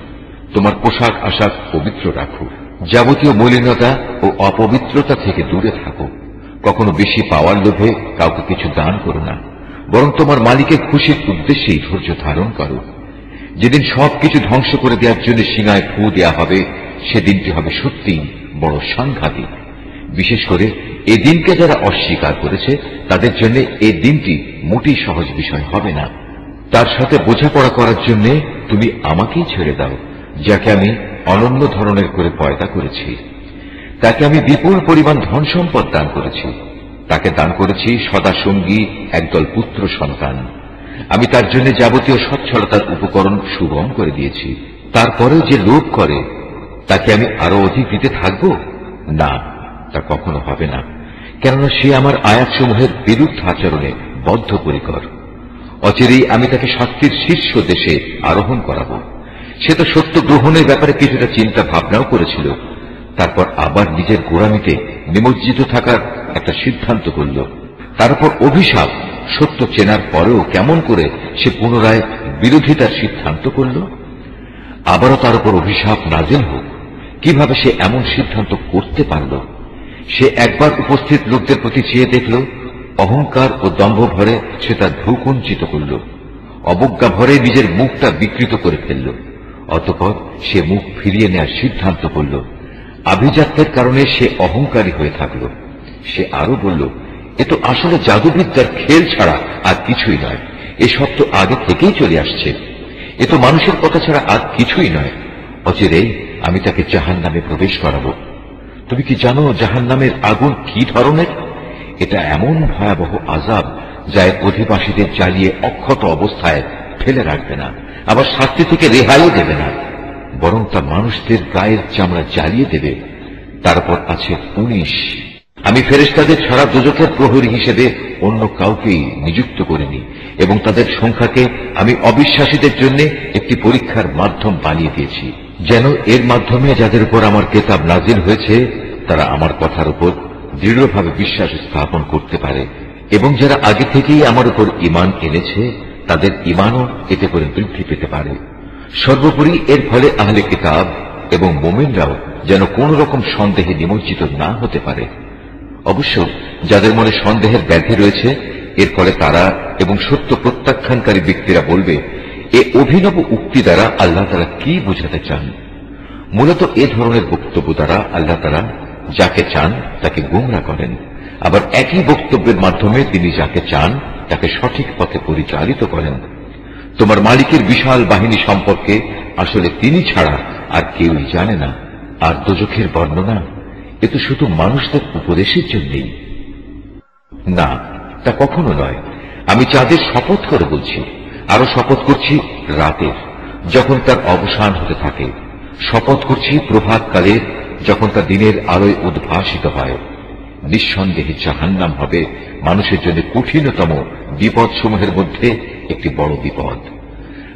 তোমার পোশাক আশাক পবিত্র রাখো। যাবতীয় মলিনতা ও অপবিত্রতা থেকে দূরে থাকো। কখনো বেশি পাওয়ার লোভে কাউকে কিছু দান করো না, বরং তোমার মালিকের খুশির উদ্দেশ্যেই ধৈর্য ধারণ করো। যেদিন সবকিছু ধ্বংস করে দেওয়ার জন্য সিঙায় ফু দেয়া হবে, সেদিনটি হবে সত্যিই বড় সাংঘাতিক। বিশেষ করে এ দিনকে যারা অস্বীকার করেছে তাদের জন্য এই দিনটি মোটেই সহজ বিষয় হবে না। তার সাথে বোঝাপড়া করার জন্য তুমি আমাকেই ছেড়ে দাও, যাকে আমি অনন্য ধরনের করে পয়দা করেছি। তাকে আমি বিপুল পরিমাণ ধন সম্পদ দান করেছি। তাকে দান করেছি সদা সঙ্গী একদল পুত্র সন্তান। আমি তার জন্য যাবতীয় সচ্ছলতার উপকরণ সুগম করে দিয়েছি। তারপরেও যে লোভ করে তাকে আমি আরো অধিক দিতে থাকব না, তা কখনো হবে না, কেননা সে আমার আয়াতসমূহের বিরুদ্ধ আচরণে বদ্ধপরিকর। অচিরেই আমি তাকে শাস্তির শীর্ষ দেশে আরোহণ করাবো। সে তো সত্য গ্রহণের ব্যাপারে কিছুটা চিন্তা ভাবনাও করেছিল, তারপর আবার নিজের গোড়ামিতে নিমজ্জিত থাকার একটা সিদ্ধান্ত করল। তার উপর অভিশাপ, সত্য চেনার পরেও কেমন করে সে পুনরায় বিরোধিতার সিদ্ধান্ত করল। আবারও তার উপর অভিশাপ নাযিল হোক, কিভাবে সে এমন সিদ্ধান্ত করতে পারল? সে একবার উপস্থিত লোকদের প্রতি চেয়ে দেখল, অহংকার ও দম্ভ ভরে সে তার ভ্রু কুঞ্চিত করল, অবজ্ঞা ভরে নিজের মুখটা বিকৃত করে ফেলল। অতঃপর সে মুখ ফিরিয়ে নেওয়ার সিদ্ধান্ত করল। আভিজাত্যের কারণে সে অহংকারী হয়ে থাকল। সে আরো বলল, এ তো আসলে জাদুবিদ্যার খেল ছাড়া আর কিছুই নয়। এসব তো আগে থেকেই চলে আসছে। এ তো মানুষের কথা ছাড়া আর কিছুই নয়। অচিরেই আমি তাকে জাহান্নামে প্রবেশ করাবো। তুমি কি জানো জাহান্নামের আগুন কি ধরনের? এটা এমন ভয়াবহ আযাব যা এর অধিবাসীদের জ্বালিয়ে অক্ষত অবস্থায় ফেলে রাখবে না, আবার শাস্তি থেকে রেহাইও দেবে না, বরং তা মানুষদের গায়ের চামড়া জ্বালিয়ে দেবে। তারপর আছে 19। আমি ফেরেশতাদের ছাড়া দোজখের প্রহরী হিসেবে অন্য কাউকেই নিযুক্ত করিনি, এবং তাদের সংখ্যাকে আমি অবিশ্বাসীদের জন্য একটি পরীক্ষার মাধ্যম বানিয়ে দিয়েছি, যেন এর মাধ্যমে যাদের উপর আমার কিতাব নাজিল হয়েছে তারা আমার কথার উপর দৃঢ়ভাবে বিশ্বাস স্থাপন করতে পারে, এবং যারা আগে থেকেই আমার উপর ঈমান এনেছে তাদের ঈমানও এতে করে বৃদ্ধি পেতে পারে। সর্বোপরি এর ফলে আহলে কিতাব এবং মুমিনরাও যেন কোন রকম সন্দেহে নিমজ্জিত না হতে পারে। অবশ্য যাদের মনে সন্দেহের ব্যাধি রয়েছে, এর ফলে তারা এবং সত্য প্রত্যাখ্যানকারী ব্যক্তিরা বলবে, এ অভিনব উক্তি দ্বারা আল্লাহ তাআলা কি বোঝাতে চান? মূলত এ ধরনের বক্তব্য দ্বারা আল্লাহ তাআলা যাকে চান তাকে গোমরা করেন, আবার একই বক্তব্যের মাধ্যমে তিনি যাকে চান তাকে সঠিক পথে পরিচালিত করেন। তোমার মালিকের বিশাল বাহিনী সম্পর্কে আসলে তিনি ছাড়া আর কেউই জানে না। আর দোজখের বর্ণনা এ তো শুধু মানুষদের উপদেশের জন্যই। না, তা কখনো নয়। আমি চাঁদের শপথ করে বলছি, আরো শপথ করছি রাতের, যখন তার অবসান হতে থাকে। শপথ করছি প্রভাতকালে, যখন তা দিনের আলোয় উদ্ভাসিত হয়। নিঃসন্দেহে জাহান্নাম হবে মানুষের জন্য কঠিনতম বিপদসমূহের মধ্যে একটি বড় বিপদ।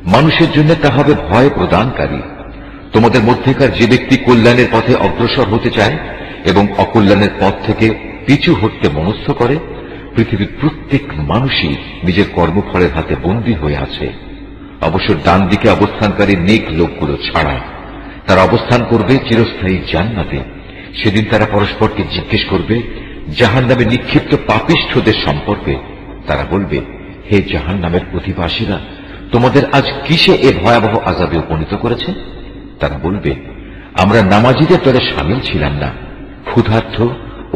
মানুষের জন্য তা হবে ভয় প্রদানকারী। তোমাদের মধ্যেকার যে ব্যক্তি কল্যাণের পথে অগ্রসর হতে চায় এবং অকল্যাণের পথ থেকে পিছু হটতে মনস্থ করে, পৃথিবীর প্রত্যেক মানুষই নিজের কর্মফলের হাতে বন্দী হয়ে আছে। অবশ্য ডান দিকে অবস্থানকারী নেক লোকগুলো ছাড়া। তারা অবস্থান করবে চিরস্থায়ী জান্নাতে। সেদিন তারা পরস্পরকে জিজ্ঞেস করবে জাহান্নামে নিক্ষিপ্ত পাপিষ্ঠদের সম্পর্কে। তারা বলবে, হে জাহান্নামের অধিবাসীরা, তোমাদের আজ কিসে এ ভয়াবহ আযাবে উপনীত করেছে? তারা বলবে, আমরা নামাজীদের দলে শামিল ছিলাম না, ক্ষুধার্ত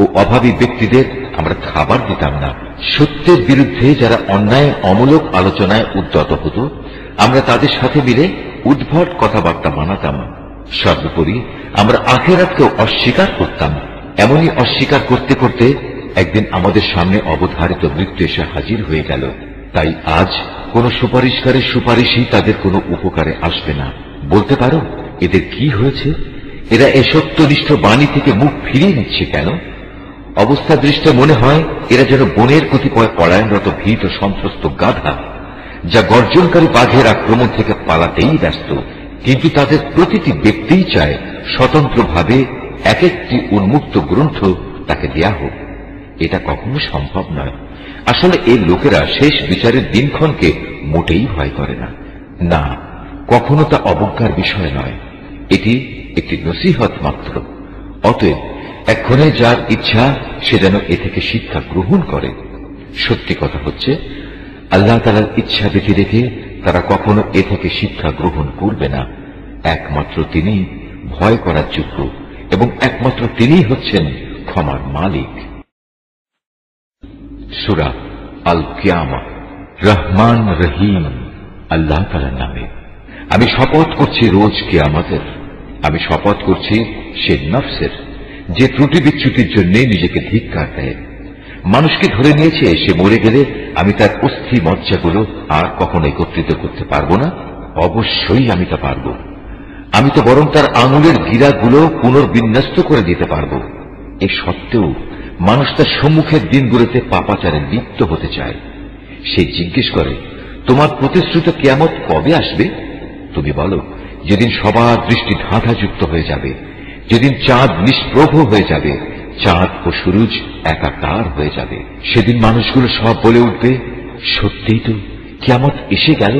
ও অভাবী ব্যক্তিদের আমরা খাবার দিতাম না, সত্যের বিরুদ্ধে যারা অন্যায় অমূলক আলোচনায় উদ্যত হতো আমরা তাদের সাথে মিলে উদ্ভট কথাবার্তা বানাতাম। সর্বোপরি আমরা আখিরাতকেও অস্বীকার করতাম। এমনই অস্বীকার করতে করতে একদিন আমাদের সামনে অবধারিত মৃত্যু এসে হাজির হয়ে গেল। তাই আজ কোন সুপারিশকারী সুপারিশই তাদের কোনো উপকারে আসবে না। বলতে পারো এদের কি হয়েছে? এরা এ সত্যনিষ্ঠ বাণী থেকে মুখ ফিরিয়ে নিচ্ছে কেন? অবস্থা দৃষ্টে মনে হয় এরা যেন বনের কতিপয় পলায়নরত ভীত সন্ত্রস্ত গাধা, যা গর্জনকারী বাঘের আক্রমণ থেকে পালাতেই ব্যস্ত, কিন্তু তাদের প্রতিটি ব্যক্তিই চায় স্বতন্ত্রভাবে এক একটি উন্মুক্ত গ্রন্থ তাকে দেয়া হোক। এটা কখনো সম্ভব নয়। আসলে এই লোকেরা শেষ বিচারের দিনক্ষণকে মোটেই ভয় করে না। না, কখনো তা অবজ্ঞার বিষয় নয়। এটি একটি নসিহত মাত্র। অতএব এক্ষণে যার ইচ্ছা সে যেন এ থেকে শিক্ষা গ্রহণ করে। সত্যি কথা হচ্ছে, আল্লাহ তাআলার ইচ্ছা ব্যতি রেখে তারা কখনো এ থেকে শিক্ষা গ্রহণ করবে না। একমাত্র তিনি ভয় করার যোগ্য এবং একমাত্র তিনিই হচ্ছেন ক্ষমার মালিক। সূরা আল কিয়ামা। রহমান রহিম আল্লাহ তাআলার নামে। আমি শপথ করছি রোজ কিয়ামতের। আমি শপথ করছি সে নফসের যে ত্রুটি বিচ্যুতির জন্য নিজেকে ধিক্কার দেয়। মানুষকে ধরে নিয়েছে, সে মরে গেলে আমি তার অস্থি মজ্জাগুলো আর কখনো একত্রিত করতে পারবো না। অবশ্যই আমি তা পারব। আমি তো বরং তার আঙুলের গিরাগুলো পুনর্বিন্যস্ত করে দিতে পারব। এ সত্ত্বেও মানুষ তার সম্মুখের দিনগুলোতে পাপাচারে লিপ্ত হতে চায়। সে জিজ্ঞেস করে, তোমার প্রতিশ্রুত কিয়ামত কবে আসবে? তুমি বলো, যেদিন সবার দৃষ্টি ধাঁধাযুক্ত হয়ে যাবে, যেদিন চাঁদ নিষ্প্রভ হয়ে যাবে, চাঁদ ও সূরজ একাকার হয়ে যাবে। সেদিন মানুষগুলো সব বলে উঠবে, সত্যিই তো কিয়ামত এসে গেল।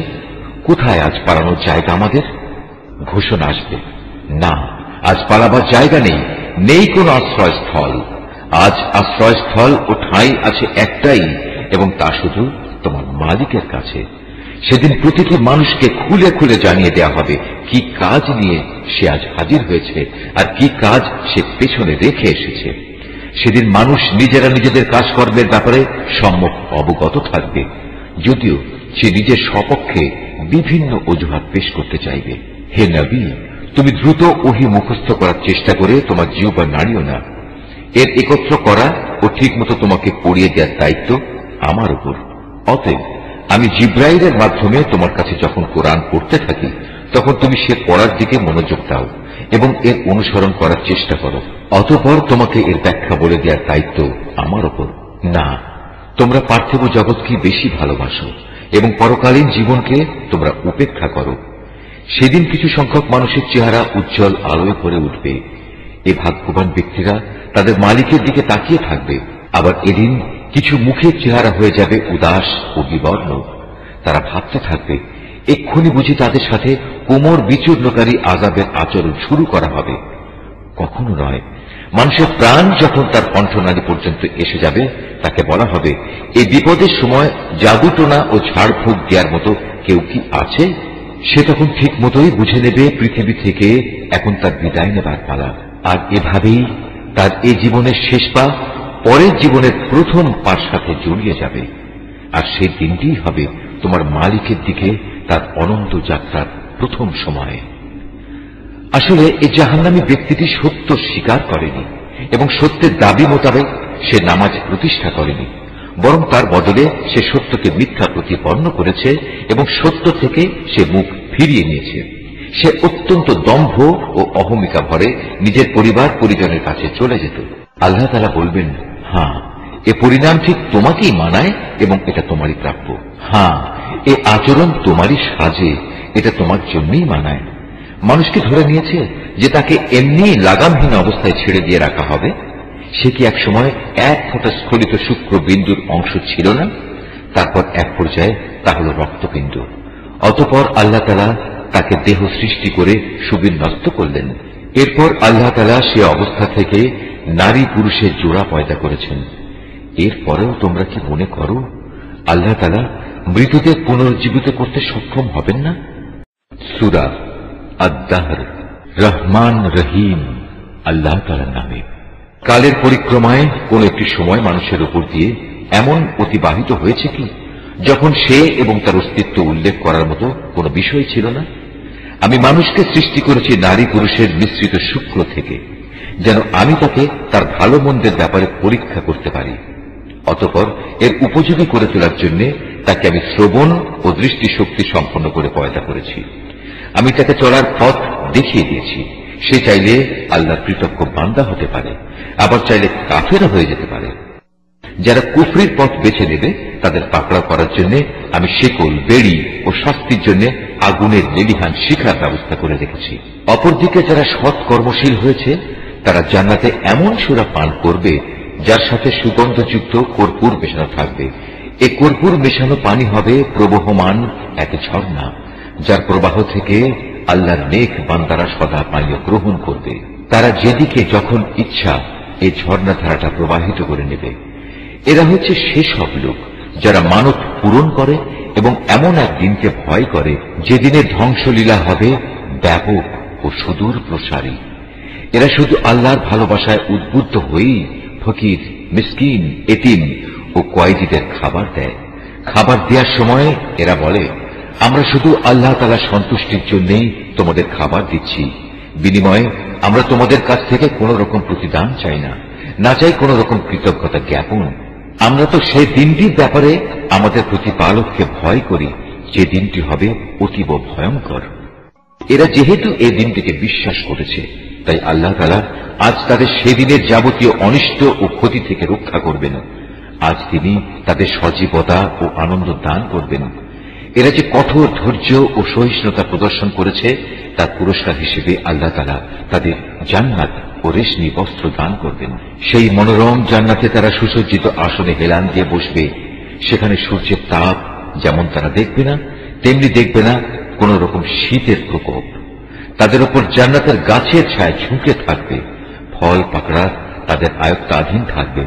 কোথায় আজ পালানোর জায়গা আমাদের? ঘোষণা আসবে, না, আজ পালাবার জায়গা নেই, নেই কোনো আশ্রয়স্থল। আজ আশ্রয়স্থল ও ঠাঁই আছে একটাই, এবং তা শুধু তোমার মালিকের কাছে। সেদিন প্রতিটি মানুষকে খুলে খুলে জানিয়ে দেয়া হবে কি কাজ নিয়ে সে আজ হাজির হয়েছে আর কি কাজ সে পেছনে রেখে এসেছে। সেদিন মানুষ নিজেরা নিজেদের কাজকর্মের ব্যাপারে সম্যক অবগত থাকবে, যদিও সে নিজের সপক্ষে বিভিন্ন অজুহাত পেশ করতে চাইবে। হে নবী, তুমি দ্রুত ওহী মুখস্থ করার চেষ্টা করে তোমার জিহ্বা নাড়িও না। এর একত্র করা ও ঠিকমতো তোমাকে পড়িয়ে দেওয়ার দায়িত্ব আমার উপর। অতএব আমি জিব্রাইলের মাধ্যমে তোমার কাছে যখন কোরআন পড়তে থাকি, তখন তুমি সে পড়ার দিকে মনোযোগ দাও এবং এর অনুসরণ করার চেষ্টা করো। অতঃপর তোমাকে এর ব্যাখ্যা বলে দেওয়ার দায়িত্ব আমার উপর। না, তোমরা পার্থিব জগৎকে বেশি ভালোবাসো এবং পরকালীন জীবনকে তোমরা উপেক্ষা করো। সেদিন কিছু সংখ্যক মানুষের চেহারা উজ্জ্বল আলোয় ভরে উঠবে। এ ভাগ্যবান ব্যক্তিরা তাদের মালিকের দিকে তাকিয়ে থাকবে। আবার এদিন কিছু মুখের চেহারা হয়ে যাবে উদাস ও বিবর্ণ। তারা ভাবতে থাকবে, এক্ষুনি বুঝি তাদের সাথে কোমর বিচূর্ণকারী আযাবের আচরণ শুরু করা হবে। কখনো নয়। মানুষের প্রাণ যখন তার কণ্ঠনালী পর্যন্ত এসে যাবে, তাকে বলা হবে, এই বিপদের সময় জাদুটোনা ও ঝাড়ফুঁক দেওয়ার মতো কেউ কি আছে? সে তখন ঠিক মতোই বুঝে নেবে পৃথিবী থেকে এখন তার বিদায় নেবার পালা। আর এভাবেই তার এই জীবনের শেষ পা পরের জীবনের প্রথম পার সাথে জড়িয়ে যাবে। আর সেই দিনটিই হবে তোমার মালিকের দিকে তার অনন্ত যাত্রার প্রথম সময়। আসলে এই জাহান্নামী ব্যক্তিটি সত্য স্বীকার করেনি এবং সত্যের দাবি মোতাবেক সে নামাজ প্রতিষ্ঠা করেনি, বরং তার বদলে সে সত্যকে মিথ্যা প্রতিপন্ন করেছে এবং সত্য থেকে সে মুখ ফিরিয়ে নিয়েছে। সে অত্যন্ত দম্ভ ও অহমিকা ভরে নিজের পরিবার পরিজনের কাছে চলে যেত। আল্লাহ তাআলা বলবেন, হ্যাঁ, এ পরিণাম ঠিক তোমাকেই মানায় এবং এটা তোমারই প্রাপ্য। হ্যাঁ, এ আচরণ তোমারই সাজে, এটা তোমার জন্যই মানায়। মানুষকে ধরে নিয়েছে যে তাকে এমনি লাগামহীন অবস্থায় ছেড়ে দিয়ে রাখা হবে। সে কি একসময় এক ফোঁটা স্খলিত শুক্র বিন্দুর অংশ ছিল না? তারপর এক পর্যায়ে তা হল রক্তবিন্দু। অতঃপর আল্লাহ তাআলা তাকে দেহ সৃষ্টি করে সুবিন্যস্ত করলেন। এরপর আল্লাহ তাআলা সে অবস্থা থেকে নারী পুরুষের জোড়া পয়দা করেছেন। এরপরেও তোমরা কি মনে করো আল্লাহ তাআলা মৃতদের পুনরুজ্জীবিত করতে সক্ষম হবেন না? সূরা আদ-দাহর, রহমান রহিম আল্লাহ তাআলার নামে। কালের পরিক্রমায় কোন একটি সময় মানুষের উপর দিয়ে এমন অতিবাহিত হয়েছে কি যখন সে এবং তার অস্তিত্ব উল্লেখ করার মতো কোন বিষয় ছিল না। আমি মানুষকে সৃষ্টি করেছি নারী পুরুষের মিশ্রিত শুক্র থেকে, যেন আমি তাকে তার ভালো মন্দের ব্যাপারে পরীক্ষা করতে পারি। অতঃপর এর উপযোগী করে তোলার জন্য তাকে আমি শ্রবণ ও দৃষ্টিশক্তি সম্পন্ন করে পয়দা করেছি। আমি তাকে চলার পথ দেখিয়ে দিয়েছি। সে চাইলে আল্লাহর কৃতজ্ঞ বান্দা হতে পারে, আবার চাইলে কাফেরও হয়ে যেতে পারে। যারা কুফরির পথ বেছে নেবে তাদের পাকড়াও করার জন্য আমি শেকল, বেড়ি ও শাস্তির জন্য আগুনের লেলিহান শিখার ব্যবস্থা করে রেখেছি। অপরদিকে যারা সৎ কর্মশীল হয়েছে তারা জান্নাতে এমন সুরা পান করবে যার সাথে সুগন্ধযুক্ত কর্পূর মেশানো থাকবে। এই কর্পূর মেশানো পানি হবে প্রবহমান এক ঝর্ণা, যার প্রবাহ থেকে আল্লাহর নেক বান্দারা সদা পানীয় গ্রহণ করবে। তারা যেদিকে যখন ইচ্ছা এই ঝর্ণা ধারাটা প্রবাহিত করে নেবে। এরা হচ্ছে সেসব লোক যারা মানত পূরণ করে এবং এমন এক দিনকে ভয় করে যেদিনের ধ্বংসলীলা হবে ব্যাপক ও সুদূর প্রসারী। এরা শুধু আল্লাহর ভালোবাসায় উদ্বুদ্ধ হয়েই ফকির, মিসকিন, এতিম ও কয়েদিদের খাবার দেয়। খাবার দেওয়ার সময় এরা বলে, আমরা শুধু আল্লাহ তাআলার সন্তুষ্টির জন্যই তোমাদের খাবার দিচ্ছি। বিনিময়ে আমরা তোমাদের কাছ থেকে কোন রকম প্রতিদান চাই না, না চাই কোন রকম কৃতজ্ঞতা জ্ঞাপন। আমরা তো সেই দিনটির ব্যাপারে আমাদের প্রতিপালককে ভয় করি, যে দিনটি হবে অতীব ভয়ঙ্কর। এরা যেহেতু এই দিনটিকে বিশ্বাস করেছে, তাই আল্লাহ তাআলা আজ তাদের সেদিনের যাবতীয় অনিষ্ট ও ক্ষতি থেকে রক্ষা করবেন। আজ তিনি তাদের সজীবতা ও আনন্দ দান করবেন। এরা যে কঠোর ধৈর্য ও সহিষ্ণুতা প্রদর্শন করেছে তার পুরস্কার হিসেবে আল্লাহ তাআলা তাদের জান্নাত ও রেশমি বস্ত্র দান করবেন। সেই মনোরম জান্নাতে তারা সুসজ্জিত আসনে হেলান দিয়ে বসবে। সেখানে সূর্যের তাপ যেমন তারা দেখবে না, তেমনি দেখবে না কোন রকম শীতের প্রকোপ। তাদের উপর জান্নাতের গাছের ছায়া ঝুঁকে থাকবে, ফল পাকড়া তাদের আয়ত্তাধীন থাকবে।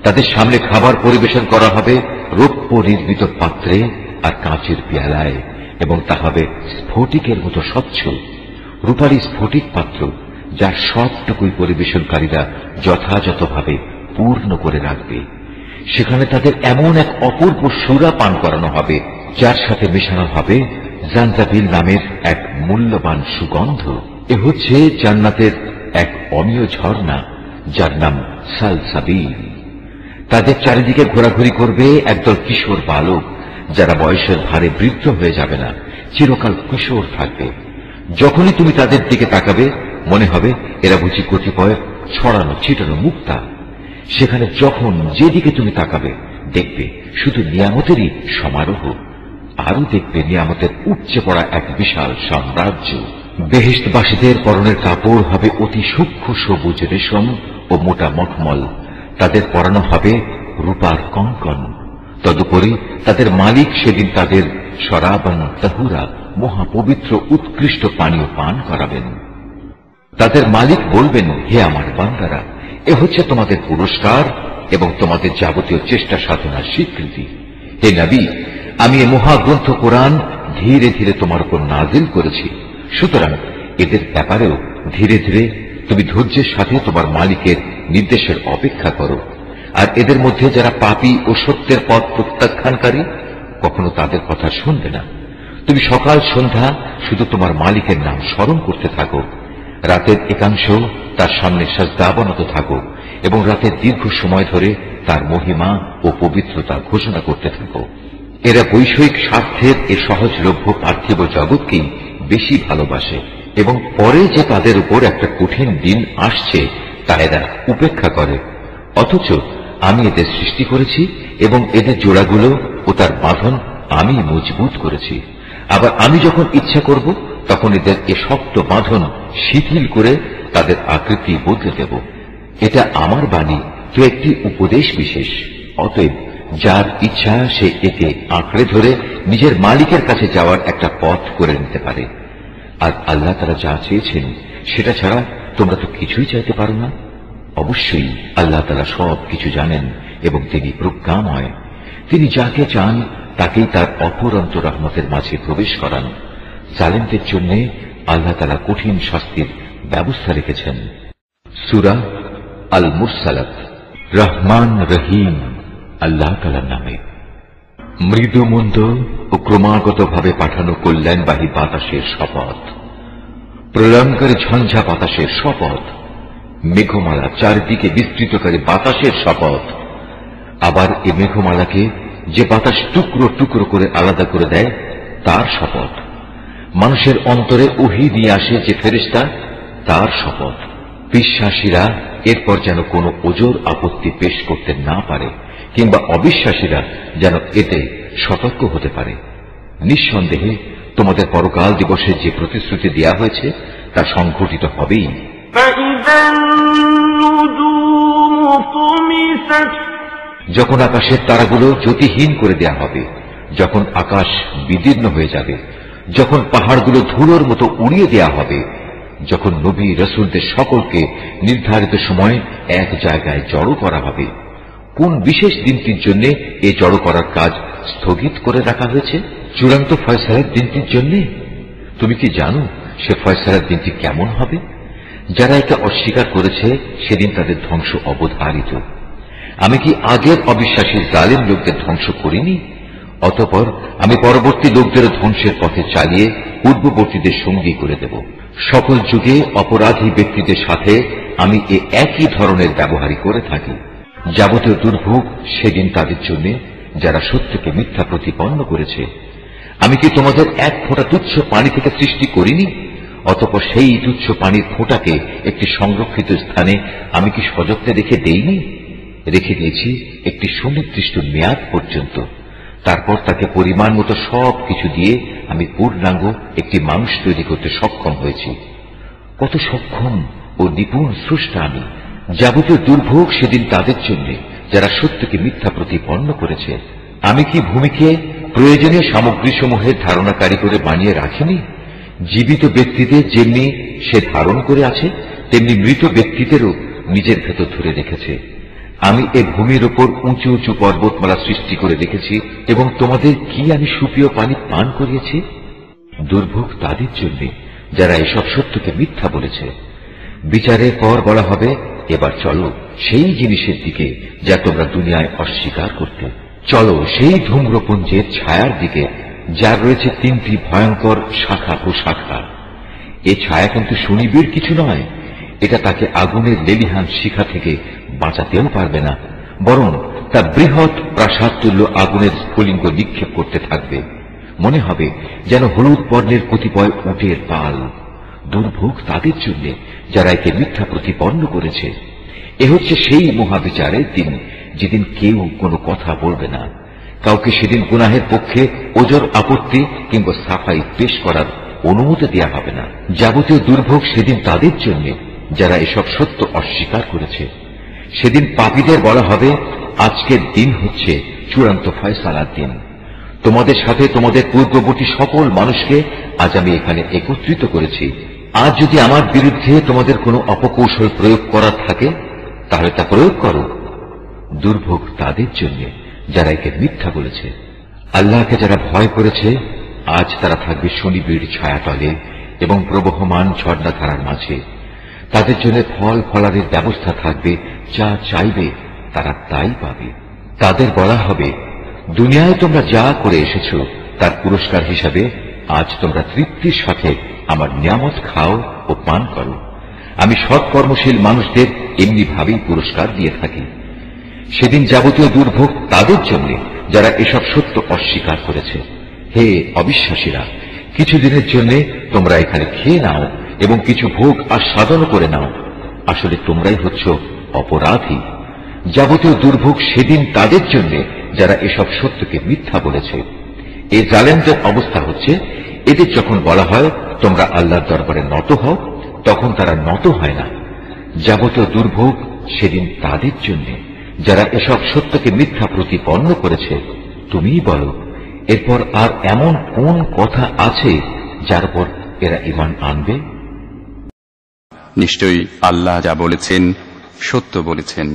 তাদের সামনে খাবার পরিবেশন করা হবে রৌপ্য নির্মিত পাত্রে আর কাঁচের পেয়ালায়, এবং তা হবে স্ফটিকের মতো স্বচ্ছ। রূপালী স্ফটিক পাত্র, যার সবটুকুই পরিবেশনকারীরা যথাযথভাবে পূর্ণ করে রাখবে। সেখানে তাদের এমন এক অপূর্ব সুরা পান করানো হবে, যার সাথে মেশানো হবে জানজাবিল নামের এক মূল্যবান সুগন্ধ। এ হচ্ছে জান্নাতের এক অমীয় ঝর্ণা, যার নাম সালসাবিল। তাদের চারিদিকে ঘোরাঘুরি করবে একদল কিশোর বালক, যারা বয়সের ভারে বৃদ্ধ হয়ে যাবে না, চিরকাল কিশোর থাকবে। যখনই তুমি তাদের দিকে তাকাবে মনে হবে এরা বুঝি কতিপয় ছড়ানো ছিটানো মুক্তা। সেখানে যখন যেদিকে তুমি তাকাবে দেখবে শুধু নিয়ামতেরই সমারোহ, আরো দেখবে নিয়ামতের উপচে পড়া এক বিশাল সাম্রাজ্য। বেহেশতবাসীদের পরনের কাপড় হবে অতি সূক্ষ্ম সবুজ রেশম ও মোটা মখমল, তাদের পরানো হবে রূপার কঙ্কন। তদুপরি তাদের মালিক সেদিন তাদের শরাবান তাহুরা মহাপবিত্র উৎকৃষ্ট পানীয় পান করাবেন। তাদের মালিক বলবেন, হে আমার বান্দারা, এ হচ্ছে তোমাদের পুরস্কার এবং তোমাদের যাবতীয় চেষ্টা সাধনার স্বীকৃতি। হে নবী, আমি এ মহাগ্রন্থ কোরআন ধীরে ধীরে তোমার উপর নাজিল করেছি, সুতরাং এদের ব্যাপারেও ধীরে ধীরে তুমি ধৈর্যের সাথে তোমার মালিকের নির্দেশের অপেক্ষা করো। আর এদের মধ্যে যারা পাপী ও সত্যের পথ প্রত্যাখ্যানকারী, কখনো তাদের কথা শুনবে না। তুমি সকাল সন্ধ্যা শুধু তোমার মালিকের নাম স্মরণ করতে থাকো, রাতের একাংশ তার সামনে সাজদা অবনত থাকো এবং রাতের দীর্ঘ সময় ধরে তার মহিমা ও পবিত্রতা ঘোষণা করতে থাকো। এরা বৈষয়িক স্বার্থের এ সহজলভ্য পার্থিব জগৎকেই বেশি ভালোবাসে এবং পরে যে তাদের উপর একটা কঠিন দিন আসছে তা এরা উপেক্ষা করে। অথচ আমি এদের সৃষ্টি করেছি এবং এদের জোড়াগুলো ও তার বাঁধন আমি মজবুত করেছি। আবার আমি যখন ইচ্ছা করব তখন এদের এ শক্ত বাঁধন শিথিল করে তাদের আকৃতি বদলে দেব। এটা আমার বাণী, তো একটি উপদেশ বিশেষ। অতএব যার ইচ্ছা সে একে আঁকড়ে ধরে নিজের মালিকের কাছে যাওয়ার একটা পথ করে নিতে পারে। আর আল্লাহ তারা যা চেয়েছেন সেটা ছাড়া তোমরা তো কিছুই চাইতে পারো না। অবশ্যই আল্লাহ তারা সব কিছু জানেন এবং তিনি প্রজ্ঞাময়। তিনি যাকে চান তাকেই তার অপরন্ত রহমতের মাঝে প্রবেশ করান। জালেমদের জন্য আল্লাহ তাআলা কঠিন শাস্তির ব্যবস্থা রেখেছেন। সূরা আল মুরসালাত। রহমান রহিম আল্লাহ তাআলার নামে। মৃদু মন্দ ও ক্রমাগতভাবে পাঠানো কল্যাণবাহী বাতাসের শপথ, প্রলয়ঙ্কারী ঝঞ্ঝা বাতাসের শপথ, মেঘমালা চারিদিকে বিস্তৃতকারী বাতাসের শপথ। আবার এ মেঘমালাকে যে বাতাস টুকরো টুকরো করে আলাদা করে দেয় তার শপথ। মানুষের অন্তরে ওহী নিয়ে আসে যে ফেরেশতা, তার শপথ। বিশ্বাসীরা এরপর যেন কোনো ওজর আপত্তি পেশ করতে না পারে, কিংবা অবিশ্বাসীরা যেন এতে সতর্ক হতে পারে। নিঃসন্দেহে তোমাদের পরকাল দিবসে যে প্রতিশ্রুতি দেয়া হয়েছে তা সংঘটিত হবেই। যখন আকাশের তারাগুলো জ্যোতিহীন করে দেয়া হবে, যখন আকাশ বিদীর্ণ হয়ে যাবে, যখন পাহাড়গুলো ধুলোর মতো উড়িয়ে দেয়া হবে, যখন নবী রাসূলদের সকলকে নির্ধারিত সময়ে এক জায়গায় জড়ো করা হবে। কোন বিশেষ দিনটির জন্য এ জড়ো করার কাজ স্থগিত করে রাখা হয়েছে? চূড়ান্ত ফয়সালার দিনটির জন্য। তুমি কি জানো সে ফয়সালার দিনটি কেমন হবে? যারা এটা অস্বীকার করেছে সেদিন তাদের ধ্বংস অবধারিত। আমি কি আগের অবিশ্বাসী জালিম লোকদের ধ্বংস করিনি? অতঃপর আমি পরবর্তী লোকদের ধ্বংসের পথে চালিয়ে পূর্ববর্তীদের সঙ্গী করে দেব। সকল যুগে অপরাধী ব্যক্তিদের সাথে আমি এ একই ধরনের ব্যবহারই করে থাকি। যাবতীয় দুর্ভোগ সেদিন তাদের জন্য যারা সত্যকে মিথ্যা প্রতিপন্ন করেছে। আমি কি তোমাদের এক ফোঁটা তুচ্ছ পানি থেকে সৃষ্টি করিনি? অতঃপর সেই তুচ্ছ পানির ফোঁটাকে একটি সংরক্ষিত স্থানে আমি কি সযত্নে রেখে দেইনি? রেখে দিয়েছি একটি সুনির্দিষ্ট মেয়াদ পর্যন্ত। তারপর তাকে পরিমাণ মতো সব কিছু দিয়ে আমি পূর্ণাঙ্গ একটি মানুষ তৈরি করতে সক্ষম হয়েছি। কত সক্ষম ও নিপুণ স্রষ্টা আমি! যাবতীয় দুর্ভোগ সেদিন তাদের জন্য যারা সত্যকে মিথ্যা প্রতিপন্ন করেছে। আমি কি ভূমিকে প্রয়োজনীয় সামগ্রী সমূহের ধারণাকারী করে বানিয়ে রাখিনি? জীবিত ব্যক্তিদের যেমনি সে ধারণ করে আছে, তেমনি মৃত ব্যক্তিদেরও নিজের ভেতর ধরে রেখেছে। আমি এ ভূমির ওপর উঁচু উঁচু পর্বতমালা সৃষ্টি করে রেখেছি, এবং তোমাদের কি আমি সুপেয় পানি পান করিয়েছি। দুর্ভোগ তাদের জন্য যারা এসব সত্যকে মিথ্যা বলেছে। বিচারের পর বলা হবে, এবার চলো সেই জিনিসের দিকে যা তোমরা দুনিয়ায় অস্বীকার করতে। চলো সেই ধূম্রপুঞ্জের ছায়ার দিকে, যার রয়েছে 3টি ভয়ঙ্কর শাখা ও শাখা। এ ছায়া কিন্তু সুনিবিড় কিছু নয়, এটা তাকে আগুনের লেলিহান শিখা থেকে বাঁচাতেও পারবে না, বরং তা বৃহৎ প্রাসাদ তুল্য আগুনের স্ফুলিঙ্গ নিক্ষেপ করতে থাকবে। মনে হবে যেন হলুদ বর্ণের কতিপয় উটের পাল। দুর্ভোগ তাদের জন্য যারা একে মিথ্যা প্রতিপন্ন করেছে। এ হচ্ছে সেই মহাবিচারের দিন, যেদিন কেউ কোনো কথা বলবে না। কাউকে সেদিন গুনাহের পক্ষে ওজর আপত্তি কিংবা সাফাই পেশ করার অনুমতি দেওয়া হবে না। যাবতীয় দুর্ভোগ সেদিন তাদের জন্য যারা এসব সত্য অস্বীকার করেছে। সেদিন পাপীদের বলা হবে, আজকের দিন হচ্ছে চূড়ান্ত ফয়সালার দিন। তোমাদের সাথে তোমাদের পূর্ববর্তী সকল মানুষকে আজ আমি এখানে একত্রিত করেছি। আজ যদি আমার বিরুদ্ধে তোমাদের কোনো অপকৌশল প্রয়োগ করার থাকে, তাহলে তা প্রয়োগ করো। দুর্ভোগ তাদের জন্য যারা একে মিথ্যা বলেছে। আল্লাহকে যারা ভয় করেছে, আজ তারা থাকবে সুনিবিড় ছায়াতলে এবং প্রবহমান ঝর্ণাধারার মাঝে। তাদের জন্য ফল ফলারের ব্যবস্থা থাকবে, যা চাইবে তারা তাই পাবে। তাদের বলা হবে, দুনিয়ায় তোমরা যা করে এসেছ তার পুরস্কার হিসাবে আজ তোমরা তৃপ্তির সাথে আমার নিয়ামত খাও ও পান করো। আমি সৎ কর্মশীল মানুষদের এমনি ভাবেই পুরস্কার দিয়ে থাকি। সেদিন যাবতীয় দুর্ভোগ তাদের জন্য যারা এসব সত্য অস্বীকার করেছে। হে অবিশ্বাসীরা, কিছুদিনের জন্য তোমরা এখানে খেয়ে নাও এবং কিছু ভোগ আস্বাদন করে নাও। আসলে তোমরাই হচ্ছ অপরাধী। যাবতীয় দুর্ভোগ সেদিন তাদের জন্য যারা এসব সত্যকে মিথ্যা বলেছে। এই জালেমদের অবস্থা হচ্ছে, এদের যখন বলা হয় তোমরা আল্লাহর দরবারে নত হও, তখন তারা নত হয় না। যাবতীয় দুর্ভোগ সেদিন তাদের জন্য যারা এসব সত্যকে মিথ্যা প্রতিপন্ন করেছে। তুমিই বলো, এরপর আর এমন কোন কথা আছে যার উপর এরা ঈমান আনবে? নিশ্চয়ই আল্লাহ যা বলেছেন সত্য বলেছেন।